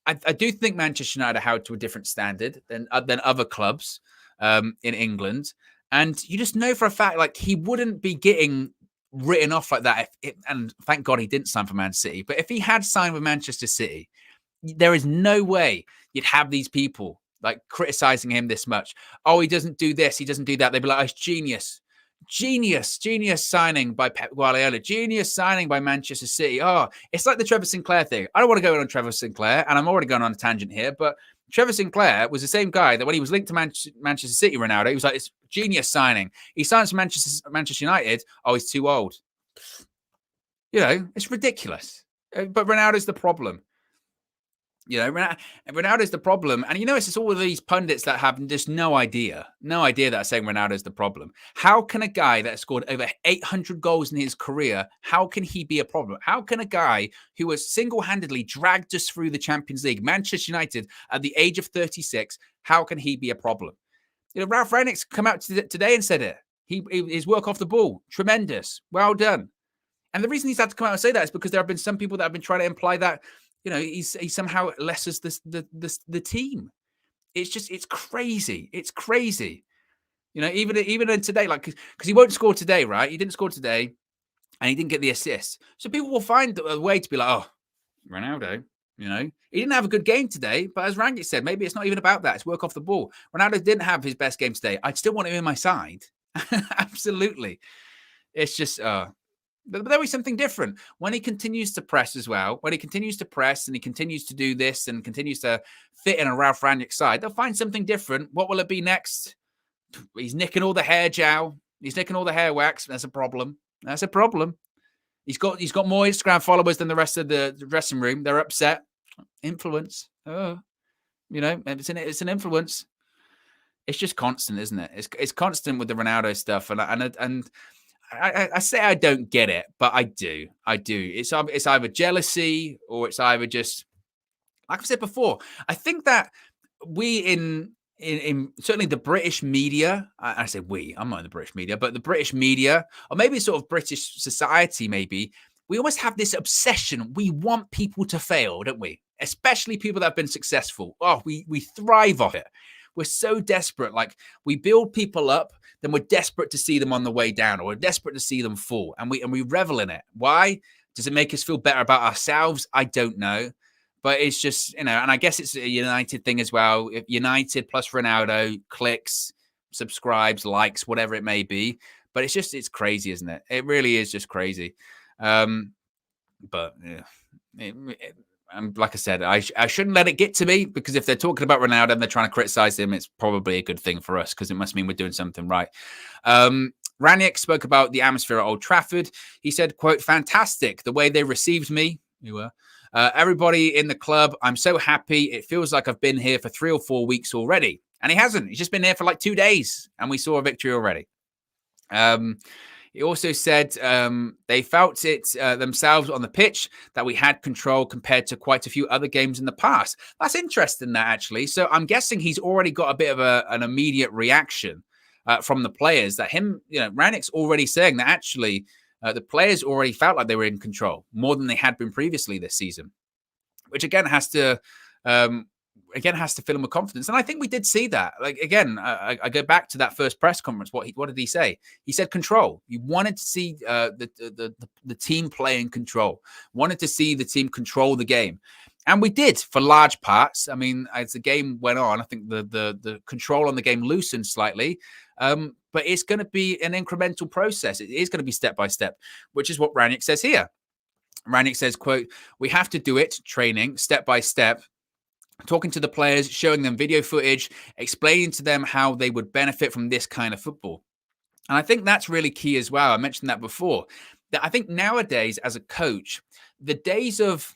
I do think Manchester United are held to a different standard than other clubs in England. And you just know for a fact, he wouldn't be getting written off like that. And thank God he didn't sign for Man City. But if he had signed with Manchester City, there is no way you'd have these people criticizing him this much. Oh, he doesn't do this. He doesn't do that. They'd be like, oh, it's genius signing by Pep Guardiola. Genius signing by Manchester City. Oh, it's like the Trevor Sinclair thing. I don't want to go on Trevor Sinclair, and I'm already going on a tangent here, but Trevor Sinclair was the same guy that when he was linked to Manchester City, Ronaldo, he was like, it's genius signing. He signs for Manchester United. Oh, he's too old. It's ridiculous. But Ronaldo's the problem. Ronaldo's the problem. And it's just all of these pundits that have just no idea that are saying Ronaldo's the problem. How can a guy that scored over 800 goals in his career, how can he be a problem? How can a guy who has single-handedly dragged us through the Champions League, Manchester United, at the age of 36, how can he be a problem? Ralph Rangnick's come out today and said it. His work off the ball, tremendous. Well done. And the reason he's had to come out and say that is because there have been some people that have been trying to imply that he somehow lessens the team. It's crazy. It's crazy. Even today, like, because he won't score today, right? He didn't score today, and he didn't get the assist. So people will find a way to be like, oh, Ronaldo, he didn't have a good game today. But as Rangnick said, maybe it's not even about that. It's work off the ball. Ronaldo didn't have his best game today. I'd still want him in my side. Absolutely. It's just, but there'll be something different when he continues to press as well. When he continues to press and he continues to do this and continues to fit in a Ralph Rangnick side, they'll find something different. What will it be next? He's nicking all the hair gel. He's nicking all the hair wax. That's a problem. That's a problem. He's got more Instagram followers than the rest of the dressing room. They're upset. Influence. Oh, it's an influence. It's just constant, isn't it? It's constant with the Ronaldo stuff, and I say I don't get it, but I do. It's either jealousy or it's either just, like I've said before, I think that we in certainly the British media, I say we, I'm not in the British media, but the British media, or maybe sort of British society, maybe, we almost have this obsession. We want people to fail, don't we? Especially people that have been successful. Oh, we thrive off it. We're so desperate. Like, we build people up, then we're desperate to see them on the way down, or we're desperate to see them fall, and we revel in it. Why? Does it make us feel better about ourselves? I don't know. But it's just, and I guess it's a United thing as well. If United plus Ronaldo clicks, subscribes, likes, whatever it may be. But it's crazy, isn't it? It really is just crazy. But yeah, like I said, I shouldn't let it get to me, because if they're talking about Ronaldo and they're trying to criticize him, it's probably a good thing for us, because it must mean we're doing something right. Rangnick spoke about the atmosphere at Old Trafford. He said, quote, "Fantastic, the way they received me." You were. Everybody in the club, I'm so happy. It feels like I've been here for 3 or 4 weeks already. And he hasn't. He's just been here for like 2 days, and we saw a victory already. He also said they felt it themselves on the pitch, that we had control compared to quite a few other games in the past. That's interesting, that actually. So I'm guessing he's already got a bit of an immediate reaction from the players, that Rangnick's already saying that actually the players already felt like they were in control more than they had been previously this season, which again has to fill them with confidence. And I think we did see that. Like, again, I go back to that first press conference. What did he say? He said control. You wanted to see the team play in control, wanted to see the team control the game. And we did for large parts. I mean, as the game went on, I think the control on the game loosened slightly. But it's going to be an incremental process. It is going to be step by step, which is what Rangnick says here. Rangnick says, quote, "We have to do it, training, step by step, talking to the players, showing them video footage, explaining to them how they would benefit from this kind of football." And I think that's really key as well. I mentioned that before. That I think nowadays, as a coach, the days of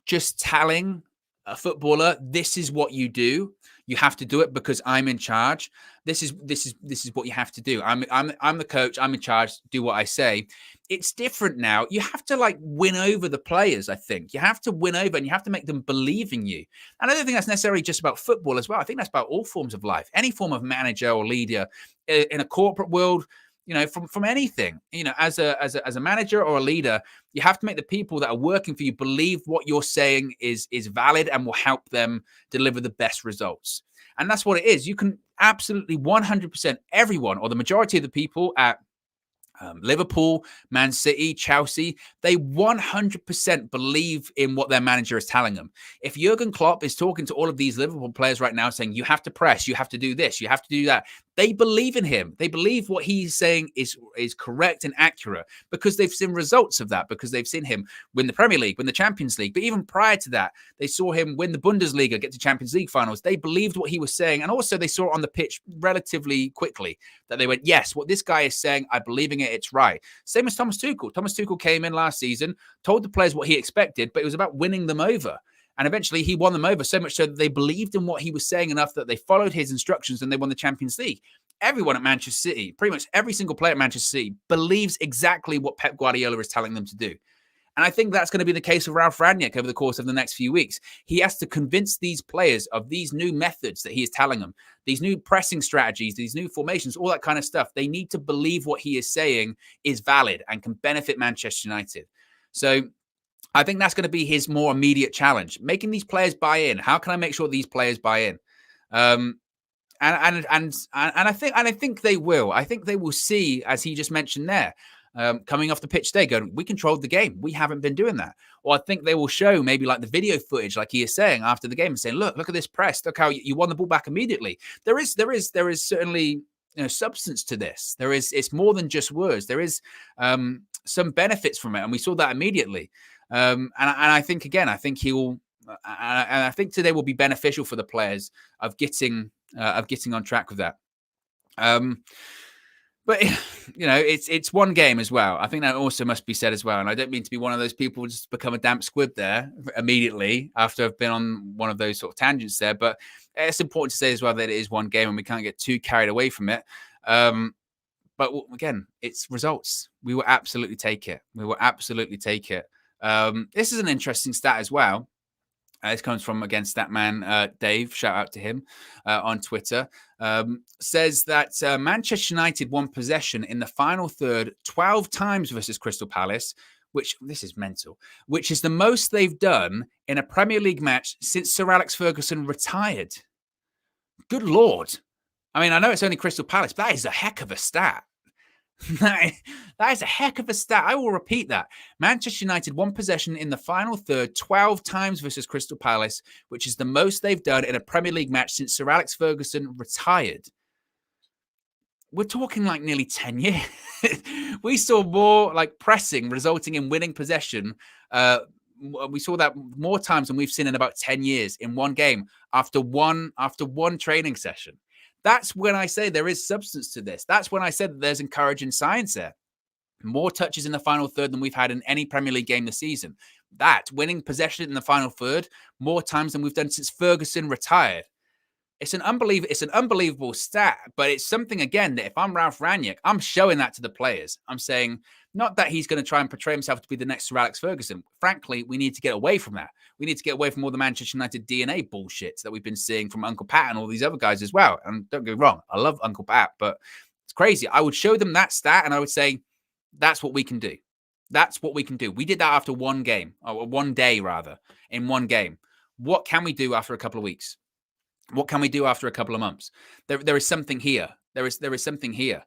just telling a footballer, this is what you do. You have to do it because I'm in charge. This is what you have to do. I'm the coach. I'm in charge. Do what I say. It's different now. You have to like win over the players. I think you have to win over, and you have to make them believe in you. And I don't think that's necessarily just about football as well. I think that's about all forms of life. Any form of manager or leader in a corporate world. From anything, as a manager or a leader, you have to make the people that are working for you believe what you're saying is valid and will help them deliver the best results. And that's what it is. You can absolutely 100% everyone, or the majority of the people at Liverpool, Man City, Chelsea, they 100% believe in what their manager is telling them. If Jurgen Klopp is talking to all of these Liverpool players right now saying, you have to press, you have to do this, you have to do that, they believe in him. They believe what he's saying is correct and accurate because they've seen results of that, because they've seen him win the Premier League, win the Champions League. But even prior to that, they saw him win the Bundesliga, get to Champions League finals. They believed what he was saying. And also they saw it on the pitch relatively quickly that they went, yes, what this guy is saying, I believe in it. It's right. Same as Thomas Tuchel. Thomas Tuchel came in last season, told the players what he expected, but it was about winning them over. And eventually he won them over so much so that they believed in what he was saying enough that they followed his instructions and they won the Champions League. Everyone at Manchester City, pretty much every single player at Manchester City, believes exactly what Pep Guardiola is telling them to do. And I think that's going to be the case of Ralf Rangnick over the course of the next few weeks. He has to convince these players of these new methods that he is telling them, these new pressing strategies, these new formations, all that kind of stuff. They need to believe what he is saying is valid and can benefit Manchester United. So I think that's going to be his more immediate challenge, making these players buy in. How can I make sure these players buy in? And I think they will. I think they will see, as he just mentioned there, coming off the pitch today, going, we controlled the game. We haven't been doing that. Or I think they will show maybe like the video footage, like he is saying after the game, and saying, look at this press. Look how you won the ball back immediately. There is certainly substance to this. It's more than just words. There is some benefits from it, and we saw that immediately. And I think he will. And I think today will be beneficial for the players of getting on track with that. But it's one game as well. I think that also must be said as well. And I don't mean to be one of those people who just become a damp squib there immediately after I've been on one of those sort of tangents there. But it's important to say as well that it is one game and we can't get too carried away from it. But again, it's results. We will absolutely take it. This is an interesting stat as well. This comes from, again, Statman Dave, shout out to him on Twitter, says that Manchester United won possession in the final third 12 times versus Crystal Palace, this is mental, which is the most they've done in a Premier League match since Sir Alex Ferguson retired. Good Lord. I mean, I know it's only Crystal Palace, but that is a heck of a stat. That is a heck of a stat. I will repeat that. Manchester United won possession in the final third 12 times versus Crystal Palace, which is the most they've done in a Premier League match since Sir Alex Ferguson retired. We're talking like nearly 10 years. We saw more like pressing resulting in winning possession. We saw that more times than we've seen in about 10 years in one game after one training session. That's when I say there is substance to this. That's when I said that there's encouraging signs there. More touches in the final third than we've had in any Premier League game this season. That, winning possession in the final third, more times than we've done since Ferguson retired. It's an unbelievable stat, but it's something, again, that if I'm Ralf Rangnick, I'm showing that to the players. I'm saying, not that he's going to try and portray himself to be the next Sir Alex Ferguson. Frankly, we need to get away from that. We need to get away from all the Manchester United DNA bullshit that we've been seeing from Uncle Pat and all these other guys as well. And don't get me wrong, I love Uncle Pat, but it's crazy. I would show them that stat and I would say, that's what we can do. That's what we can do. We did that after one game, or one day rather, in one game. What can we do after a couple of weeks? What can we do after a couple of months? There is something here. There is something here.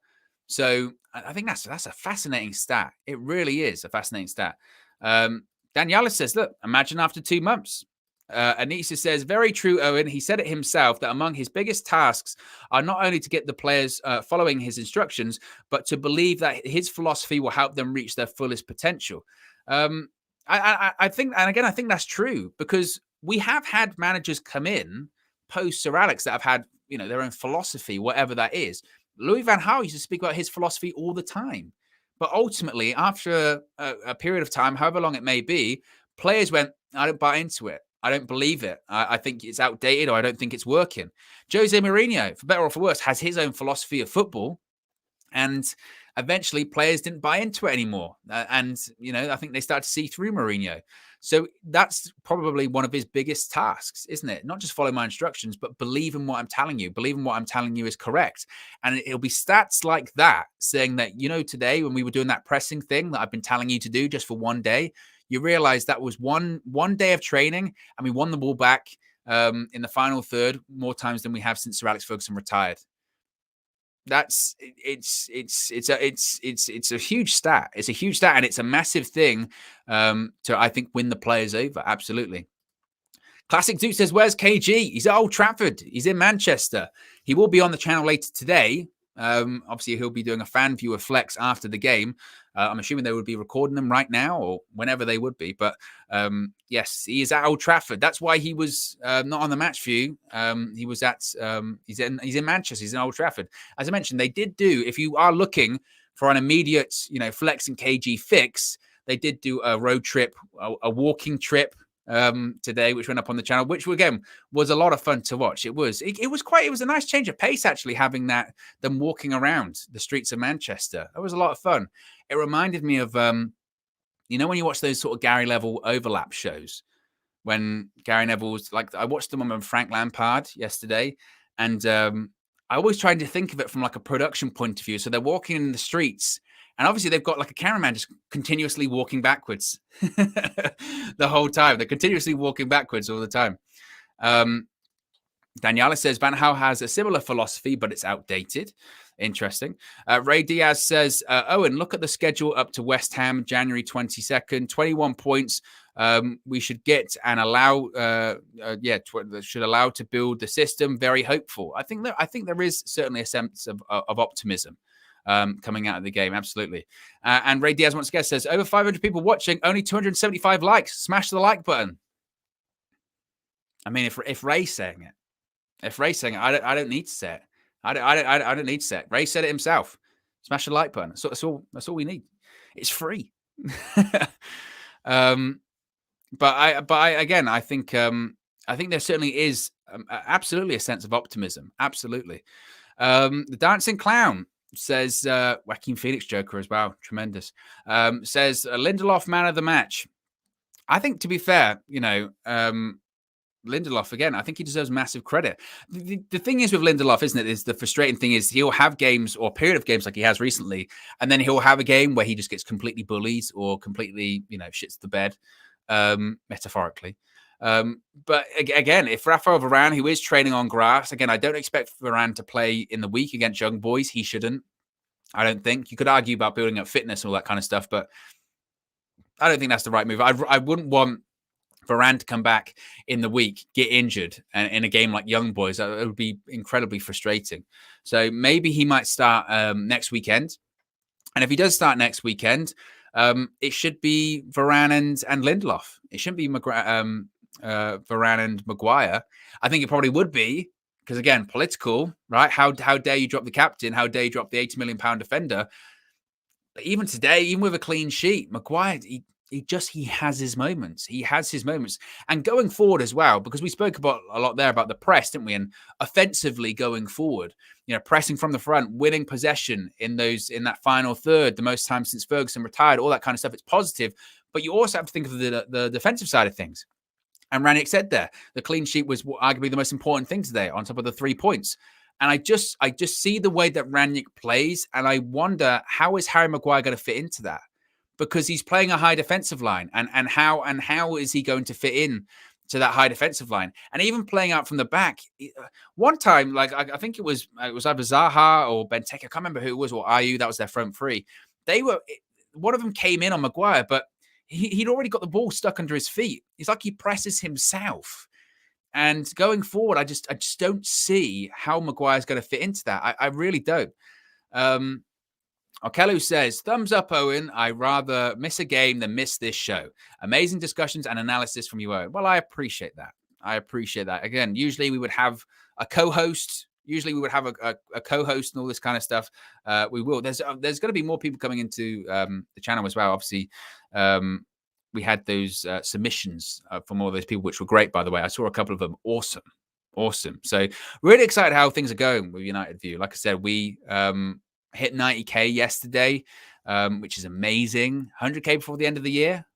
So I think that's a fascinating stat. It really is a fascinating stat. Daniela says, look, imagine after 2 months. Anissa says, very true, Owen. He said it himself that among his biggest tasks are not only to get the players following his instructions, but to believe that his philosophy will help them reach their fullest potential. I think, and again, I think that's true because we have had managers come in post Sir Alex that have had, their own philosophy, whatever that is. Louis van Gaal used to speak about his philosophy all the time. But ultimately, after a period of time, however long it may be, players went, I don't buy into it. I don't believe it. I think it's outdated or I don't think it's working. Jose Mourinho, for better or for worse, has his own philosophy of football. And eventually players didn't buy into it anymore. I think they started to see through Mourinho. So that's probably one of his biggest tasks, isn't it? Not just follow my instructions, but believe in what I'm telling you. Believe in what I'm telling you is correct. And it'll be stats like that saying that, today when we were doing that pressing thing that I've been telling you to do just for one day, you realize that was one day of training and we won the ball back in the final third more times than we have since Sir Alex Ferguson retired. That's it's a huge stat. It's a huge stat, and it's a massive thing to, I think, win the players over. Absolutely. Classic Duke says, "Where's KG? He's at Old Trafford. He's in Manchester. He will be on the channel later today. Obviously, he'll be doing a fan viewer flex after the game. I'm assuming they would be recording them right now or whenever they would be. But yes, he is at Old Trafford. That's why he was not on the match view. He was at he's in Manchester. He's in Old Trafford. As I mentioned, they did do. If you are looking for an immediate, flex and KG fix, they did do a road trip, a walking trip today, which went up on the channel, which again was a lot of fun to watch. It was a nice change of pace, actually, having them walking around the streets of Manchester. It was a lot of fun. It reminded me of when you watch those sort of Gary Neville overlap shows, when Gary Neville's, like, I watched them on Frank Lampard yesterday, and I always tried to think of it from like a production point of view. So they're walking in the streets, and obviously they've got like a cameraman just continuously walking backwards the whole time. They're continuously walking backwards all the time. Daniela says, Van Gaal has a similar philosophy, but it's outdated. Interesting. Ray Diaz says, Owen, look at the schedule up to West Ham, January 22nd, 21 points. We should get and allow, should allow to build the system. Very hopeful. I think there is certainly a sense of optimism coming out of the game. Absolutely. And Ray Diaz once again says, over 500 people watching, only 275 likes. Smash the like button. I mean, if Ray's saying it, I don't need to say it. I don't need to say it. Ray said it himself. Smash the like button. That's all we need. It's free. But I think there certainly is absolutely a sense of optimism. Absolutely. The Dancing Clown says, Joaquin Phoenix Joker as well. Tremendous. Says, Lindelof man of the match. I think, to be fair, Lindelof, again, I think he deserves massive credit. The thing is with Lindelof, isn't it, is the frustrating thing is he'll have games or a period of games like he has recently, and then he'll have a game where he just gets completely bullied or completely, shits the bed, metaphorically. But again, if Rafael Varane, who is training on grass, again, I don't expect Varane to play in the week against young boys. He shouldn't. I don't think. You could argue about building up fitness and all that kind of stuff, but I don't think that's the right move. I wouldn't want Varane to come back in the week, get injured, and in a game like young boys, it would be incredibly frustrating. So maybe he might start next weekend. And if he does start next weekend, it should be Varane and Lindelof. It shouldn't be Varane and Maguire. I think it probably would be, because again, political, right? How dare you drop the captain? How dare you drop the £80 million defender? But even today, even with a clean sheet, Maguire, he has his moments. He has his moments. And going forward as well, because we spoke a lot there about the press, didn't we? And offensively going forward, pressing from the front, winning possession in that final third, the most time since Ferguson retired, all that kind of stuff. It's positive. But you also have to think of the defensive side of things. And Ranić said there, the clean sheet was arguably the most important thing today, on top of the 3 points. And I just see the way that Ranić plays, and I wonder, how is Harry Maguire going to fit into that? Because he's playing a high defensive line, and how is he going to fit in to that high defensive line? And even playing out from the back, one time, like I think it was either Zaha or Benteke, I can't remember who it was, or Ayew, that was their front three. One of them came in on Maguire, but he'd already got the ball stuck under his feet. It's like he presses himself. And going forward, I just don't see how Maguire's going to fit into that. I really don't. Okelu says, thumbs up, Owen. I rather miss a game than miss this show. Amazing discussions and analysis from you, Owen. Well, I appreciate that. Again, usually we would have a co-host. Usually we would have a co-host and all this kind of stuff. We will. There's going to be more people coming into the channel as well. Obviously, we had those submissions from all those people, which were great, by the way. I saw a couple of them. Awesome. So really excited how things are going with United View. Like I said, we hit 90K yesterday, which is amazing. 100K before the end of the year.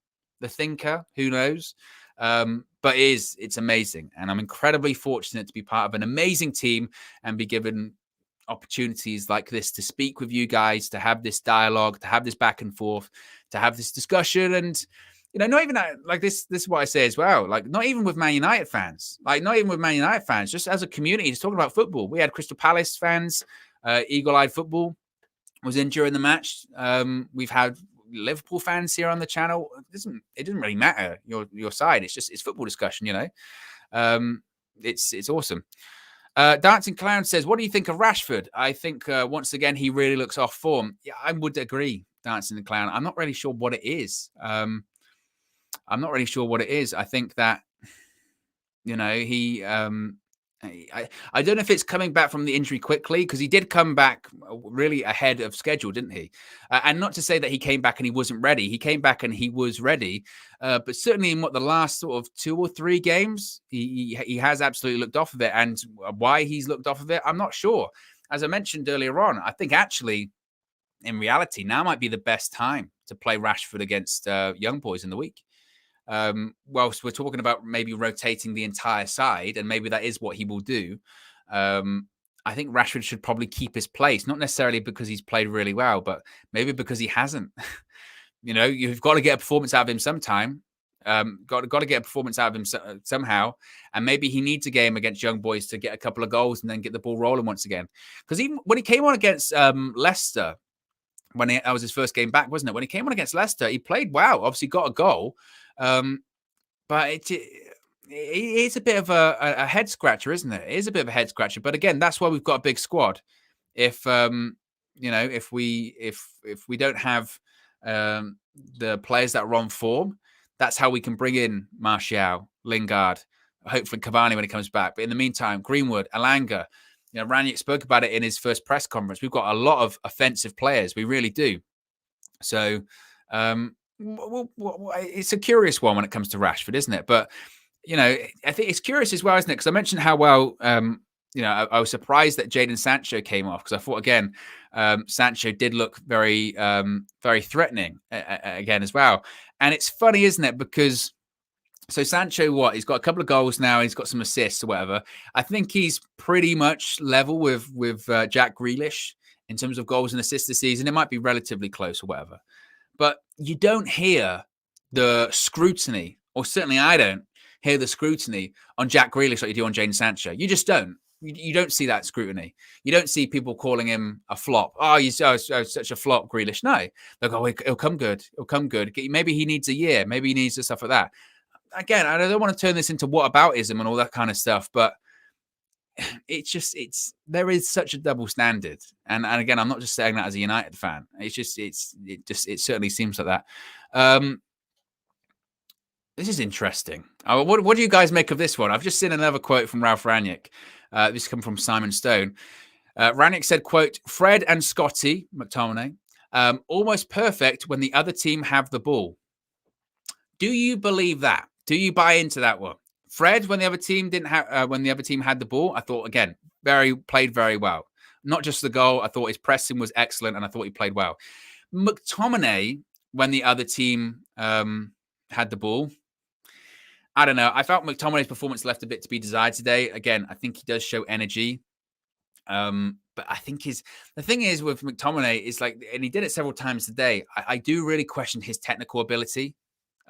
The thinker, who knows? But it's amazing. And I'm incredibly fortunate to be part of an amazing team and be given opportunities like this to speak with you guys, to have this dialogue, to have this back and forth, to have this discussion. And, not even like this is what I say as well. Like, not even with Man United fans, just as a community, just talking about football. We had Crystal Palace fans Eagle-Eyed Football was in during the match. We've had Liverpool fans here on the channel. It doesn't really matter your side. It's football discussion, you know. It's awesome. Dancing Clown says, what do you think of Rashford? I think once again he really looks off form. Yeah, I would agree, Dancing Clown. I'm not really sure what it is. I think that, you know, he I don't know if it's coming back from the injury quickly, because he did come back really ahead of schedule, didn't he? And not to say that he came back and he wasn't ready. He came back and he was ready. But certainly in the last sort of 2 or 3 games, he has absolutely looked off of it. And why he's looked off of it, I'm not sure. As I mentioned earlier on, I think actually, in reality, now might be the best time to play Rashford against young boys in the week. Whilst we're talking about maybe rotating the entire side, and maybe that is what he will do, I think Rashford should probably keep his place, not necessarily because he's played really well, but maybe because he hasn't. You know, you've got to get a performance out of him sometime. Got to get a performance out of him somehow, and maybe he needs a game against young boys to get a couple of goals and then get the ball rolling once again. Because even when he came on against Leicester, that was his first game back, wasn't it? When he came on against Leicester, he played well. Obviously, got a goal. But it's a bit of a head scratcher, isn't it? It is a bit of a head scratcher. But again, that's why we've got a big squad. If you know, if we don't have the players that are on form, that's how we can bring in Martial, Lingard, hopefully Cavani when he comes back. But in the meantime, Greenwood, Alanga, you know, Ranić spoke about it in his first press conference. We've got a lot of offensive players. We really do. So, it's a curious one when it comes to Rashford, isn't it? But, you know, I think it's curious as well, isn't it? Because I mentioned how well, you know, I was surprised that Jadon Sancho came off, because I thought, again, Sancho did look very, very threatening again as well. And it's funny, isn't it? Because, so Sancho, he's got a couple of goals now. He's got some assists or whatever. I think he's pretty much level with Jack Grealish in terms of goals and assists this season. It might be relatively close or whatever. But you don't hear the scrutiny, or certainly I don't hear the scrutiny on Jack Grealish like you do on Jadon Sancho. You just don't. You don't see that scrutiny. You don't see people calling him a flop. Oh, he's such a flop, Grealish. No. They'll go, it'll come good. It'll come good. Maybe he needs a year. Maybe he needs to stuff like that. Again, I don't want to turn this into whataboutism and all that kind of stuff, but there is such a double standard. And again, I'm not just saying that as a United fan. It certainly seems like that. This is interesting. What do you guys make of this one? I've just seen another quote from Ralph Ranić. This comes from Simon Stone. Ranić said, quote, Fred and Scotty McTominay, almost perfect when the other team have the ball. Do you believe that? Do you buy into that one? Fred, when the other team had the ball, I thought, again, played very well. Not just the goal. I thought his pressing was excellent, and I thought he played well. McTominay, when the other team had the ball, I don't know. I felt McTominay's performance left a bit to be desired today. Again, I think he does show energy. But I think the thing is with McTominay is like, and he did it several times today, I do really question his technical ability.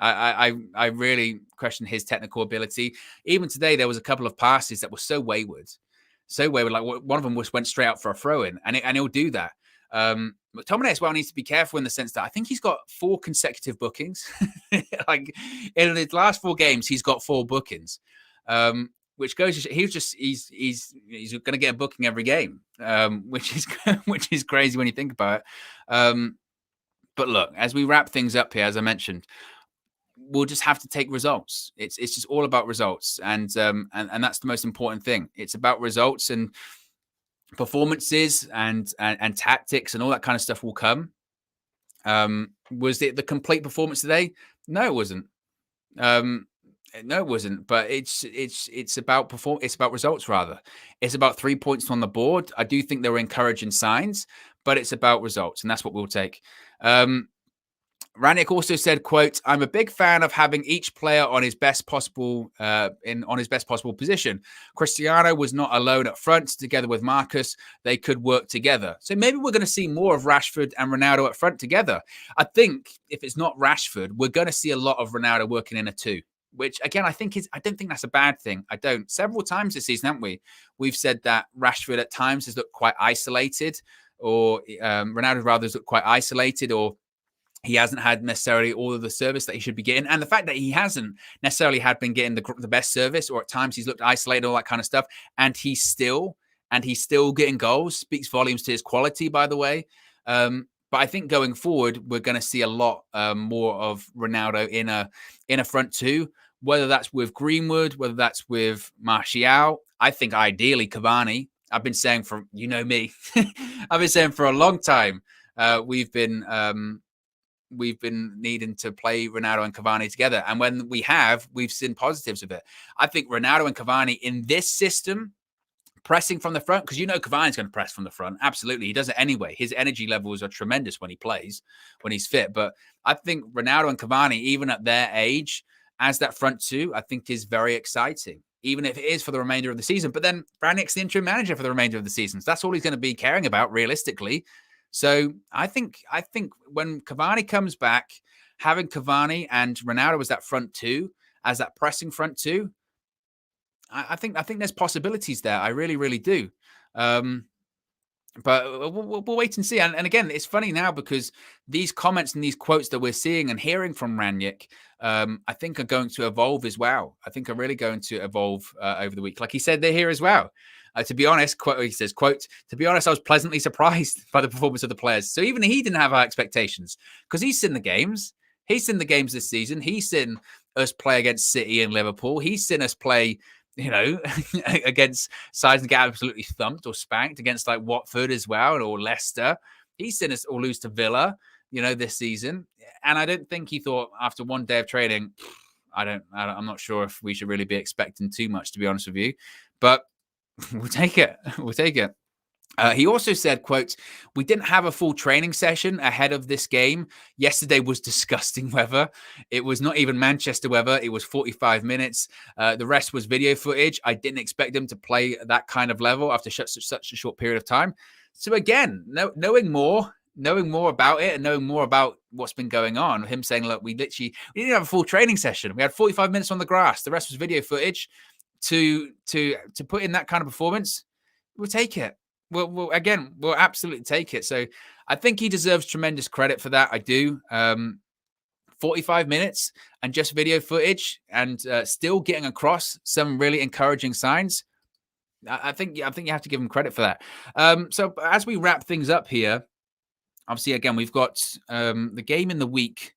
I really question his technical ability. Even today, there was a couple of passes that were so wayward. Like one of them went straight out for a throw-in, and he'll do that. McTominay as well needs to be careful in the sense that I think he's got 4 consecutive bookings. Like in his last 4 games, he's got 4 bookings, which goes to he's going to get a booking every game, which is crazy when you think about it. But look, as we wrap things up here, as I mentioned, we'll just have to take results. It's just all about results, and that's the most important thing. It's about results, and performances and tactics and all that kind of stuff will come. Was it the complete performance today? No, it wasn't. No, it wasn't. But it's about It's about results rather. It's about 3 points on the board. I do think there were encouraging signs, but it's about results, and that's what we'll take. Ranić also said, quote, I'm a big fan of having each player on his best possible position. Cristiano was not alone up front. Together with Marcus, they could work together. So maybe we're going to see more of Rashford and Ronaldo up front together. I think if it's not Rashford, we're going to see a lot of Ronaldo working in a 2. which again, I don't think that's a bad thing. I don't. Several times this season, haven't we? We've said that Rashford at times has looked quite isolated, or Ronaldo rather has looked quite isolated, or he hasn't had necessarily all of the service that he should be getting. And the fact that he hasn't necessarily been getting the best service, or at times he's looked isolated, all that kind of stuff, and he's still getting goals, speaks volumes to his quality, by the way. But I think going forward, we're going to see a lot more of Ronaldo in a front two, whether that's with Greenwood, whether that's with Martial. I think ideally Cavani. I've been saying me, I've been saying for a long time, we've been needing to play Ronaldo and Cavani together. And when we've seen positives of it. I think Ronaldo and Cavani in this system, pressing from the front, because Cavani's going to press from the front. Absolutely. He does it anyway. His energy levels are tremendous when he plays, when he's fit. But I think Ronaldo and Cavani, even at their age, as that front two, I think is very exciting, even if it is for the remainder of the season. But then Rangnick's the interim manager for the remainder of the season. So that's all he's going to be caring about realistically. So I think when Cavani comes back, having Cavani and Ronaldo as that front two, as that pressing front two, I think there's possibilities there. I really, really do. But we'll wait and see. And again, it's funny now because these comments and these quotes that we're seeing and hearing from Rangnick, I think are going to evolve as well. I think are really going to evolve over the week. Like he said, they're here as well. To be honest, he says, quote, to be honest, I was pleasantly surprised by the performance of the players. So even he didn't have high expectations because he's seen the games. He's seen the games this season. He's seen us play against City and Liverpool. He's seen us play, against sides and get absolutely thumped or spanked against like Watford as well, or Leicester. He's seen us all lose to Villa, this season. And I don't think he thought after one day of training, I'm not sure if we should really be expecting too much, to be honest with you. But we'll take it. We'll take it. He also said, quote, we didn't have a full training session ahead of this game. Yesterday was disgusting weather. It was not even Manchester weather. It was 45 minutes. The rest was video footage. I didn't expect them to play that kind of level after such a short period of time. So again, knowing more about it and knowing more about what's been going on, him saying, look, we didn't have a full training session. We had 45 minutes on the grass. The rest was video footage. To put in that kind of performance, we'll take it. We'll absolutely take it. So I think he deserves tremendous credit for that. I do. 45 minutes and just video footage and still getting across some really encouraging signs. I think you have to give him credit for that. So as we wrap things up here, obviously, again, we've got the game in the week.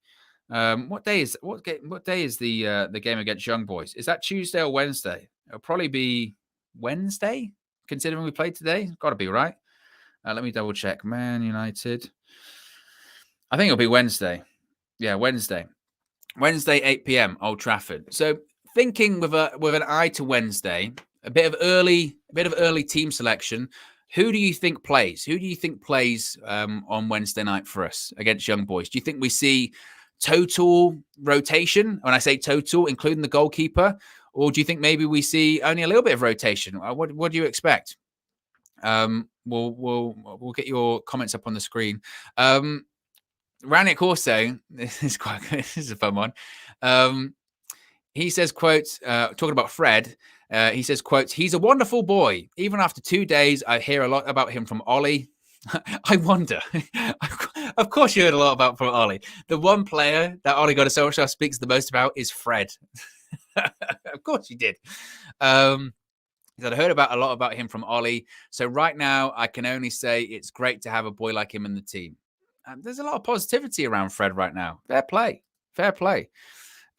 What day is the game against Young Boys? Is that Tuesday or Wednesday? It'll probably be Wednesday, considering we played today. It's got to be, right? Let me double check. Man United. I think it'll be Wednesday. Yeah, Wednesday. Wednesday, 8 p.m. Old Trafford. So thinking with an eye to Wednesday, a bit of early team selection. Who do you think plays? Who do you think plays on Wednesday night for us against Young Boys? Do you think we see total rotation? When I say total, including the goalkeeper, or do you think maybe we see only a little bit of rotation? What do you expect? We'll get your comments up on the screen. Rangnick also, this is a fun one. He says, quote, talking about Fred, he says, quote, he's a wonderful boy. Even after 2 days, I hear a lot about him from Ollie. I wonder. Of course you heard a lot about from Ollie. The one player that Ollie Gunnar Solskjaer speaks the most about is Fred. Of course you did. I heard a lot about him from Ollie. So right now, I can only say it's great to have a boy like him in the team. There's a lot of positivity around Fred right now. Fair play.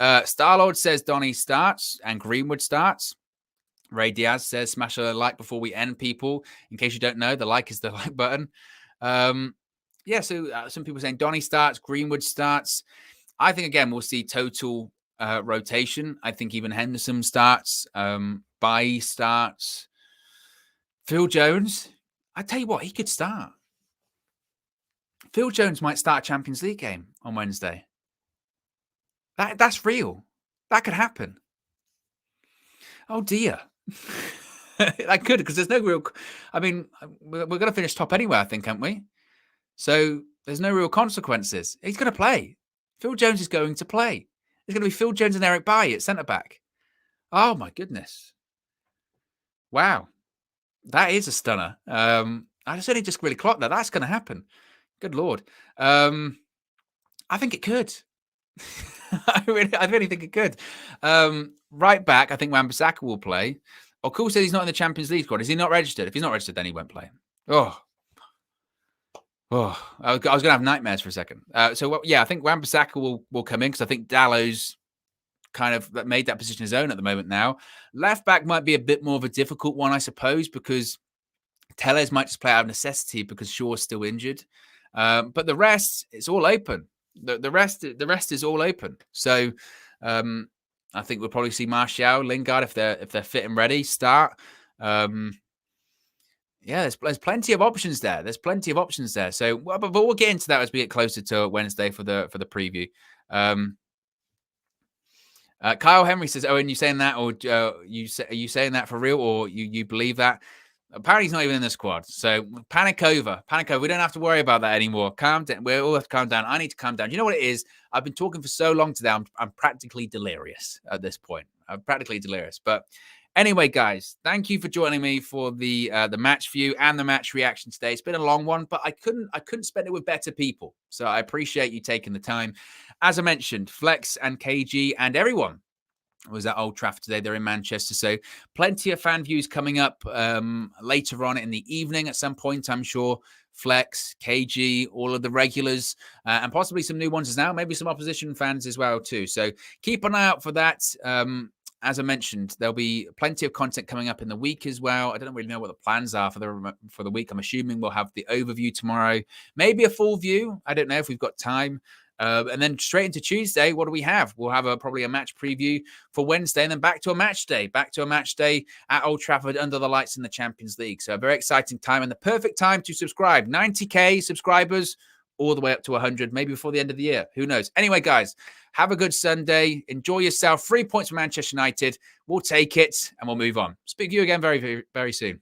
Starlord says Donny starts and Greenwood starts. Ray Diaz says smash a like before we end, people. In case you don't know, the like is the like button. So some people saying Donny starts, Greenwood starts. I think, again, we'll see total rotation. I think even Henderson starts. Bailly starts. Phil Jones, I tell you what, he could start. Phil Jones might start a Champions League game on Wednesday. That's real. That could happen. Oh, dear. I could, because there's no real... I mean, we're going to finish top anyway, I think, aren't we? So there's no real consequences. He's going to play. Phil Jones is going to play. It's going to be Phil Jones and Eric Bailly at centre back. Oh my goodness! Wow, that is a stunner. I just really clocked that. That's going to happen. Good lord. I think it could. I really think it could. Right back, I think Wan-Bissaka will play. Of course, he's not in the Champions League squad. Is he not registered? If he's not registered, then he won't play. Oh, I was going to have nightmares for a second. Yeah, I think Wan-Bissaka will come in because I think Dallow's kind of made that position his own at the moment now. Left back might be a bit more of a difficult one, I suppose, because Tellez might just play out of necessity because Shaw's still injured. But the rest, it's all open. The rest is all open. So I think we'll probably see Martial, Lingard if they're fit and ready start. Yeah, there's plenty of options there. So, but we'll get into that as we get closer to Wednesday for the preview. Kyle Henry says, "Oh, and you saying that, or are you saying that for real, or you believe that?" Apparently, he's not even in the squad. So panic over. We don't have to worry about that anymore. Calm down. We all have to calm down. I need to calm down. You know what it is? I've been talking for so long today. I'm practically delirious at this point. I'm practically delirious. But anyway, guys, thank you for joining me for the match view and the match reaction today. It's been a long one, but I couldn't spend it with better people. So I appreciate you taking the time. As I mentioned, Flex and KG and everyone was at Old Trafford today. They're in Manchester. So plenty of fan views coming up later on in the evening at some point, I'm sure. Flex, KG, all of the regulars, and possibly some new ones as now, maybe some opposition fans as well too. So keep an eye out for that. As I mentioned, there'll be plenty of content coming up in the week as well. I don't really know what the plans are for the week. I'm assuming we'll have the overview tomorrow, maybe a full view. I don't know if we've got time. And then straight into Tuesday, what do we have? We'll have probably a match preview for Wednesday, and then back to a match day at Old Trafford under the lights in the Champions League. So a very exciting time and the perfect time to subscribe. 90K subscribers all the way up to 100, maybe before the end of the year. Who knows? Anyway, guys, have a good Sunday. Enjoy yourself. 3 points for Manchester United. We'll take it and we'll move on. Speak to you again very, very, very soon.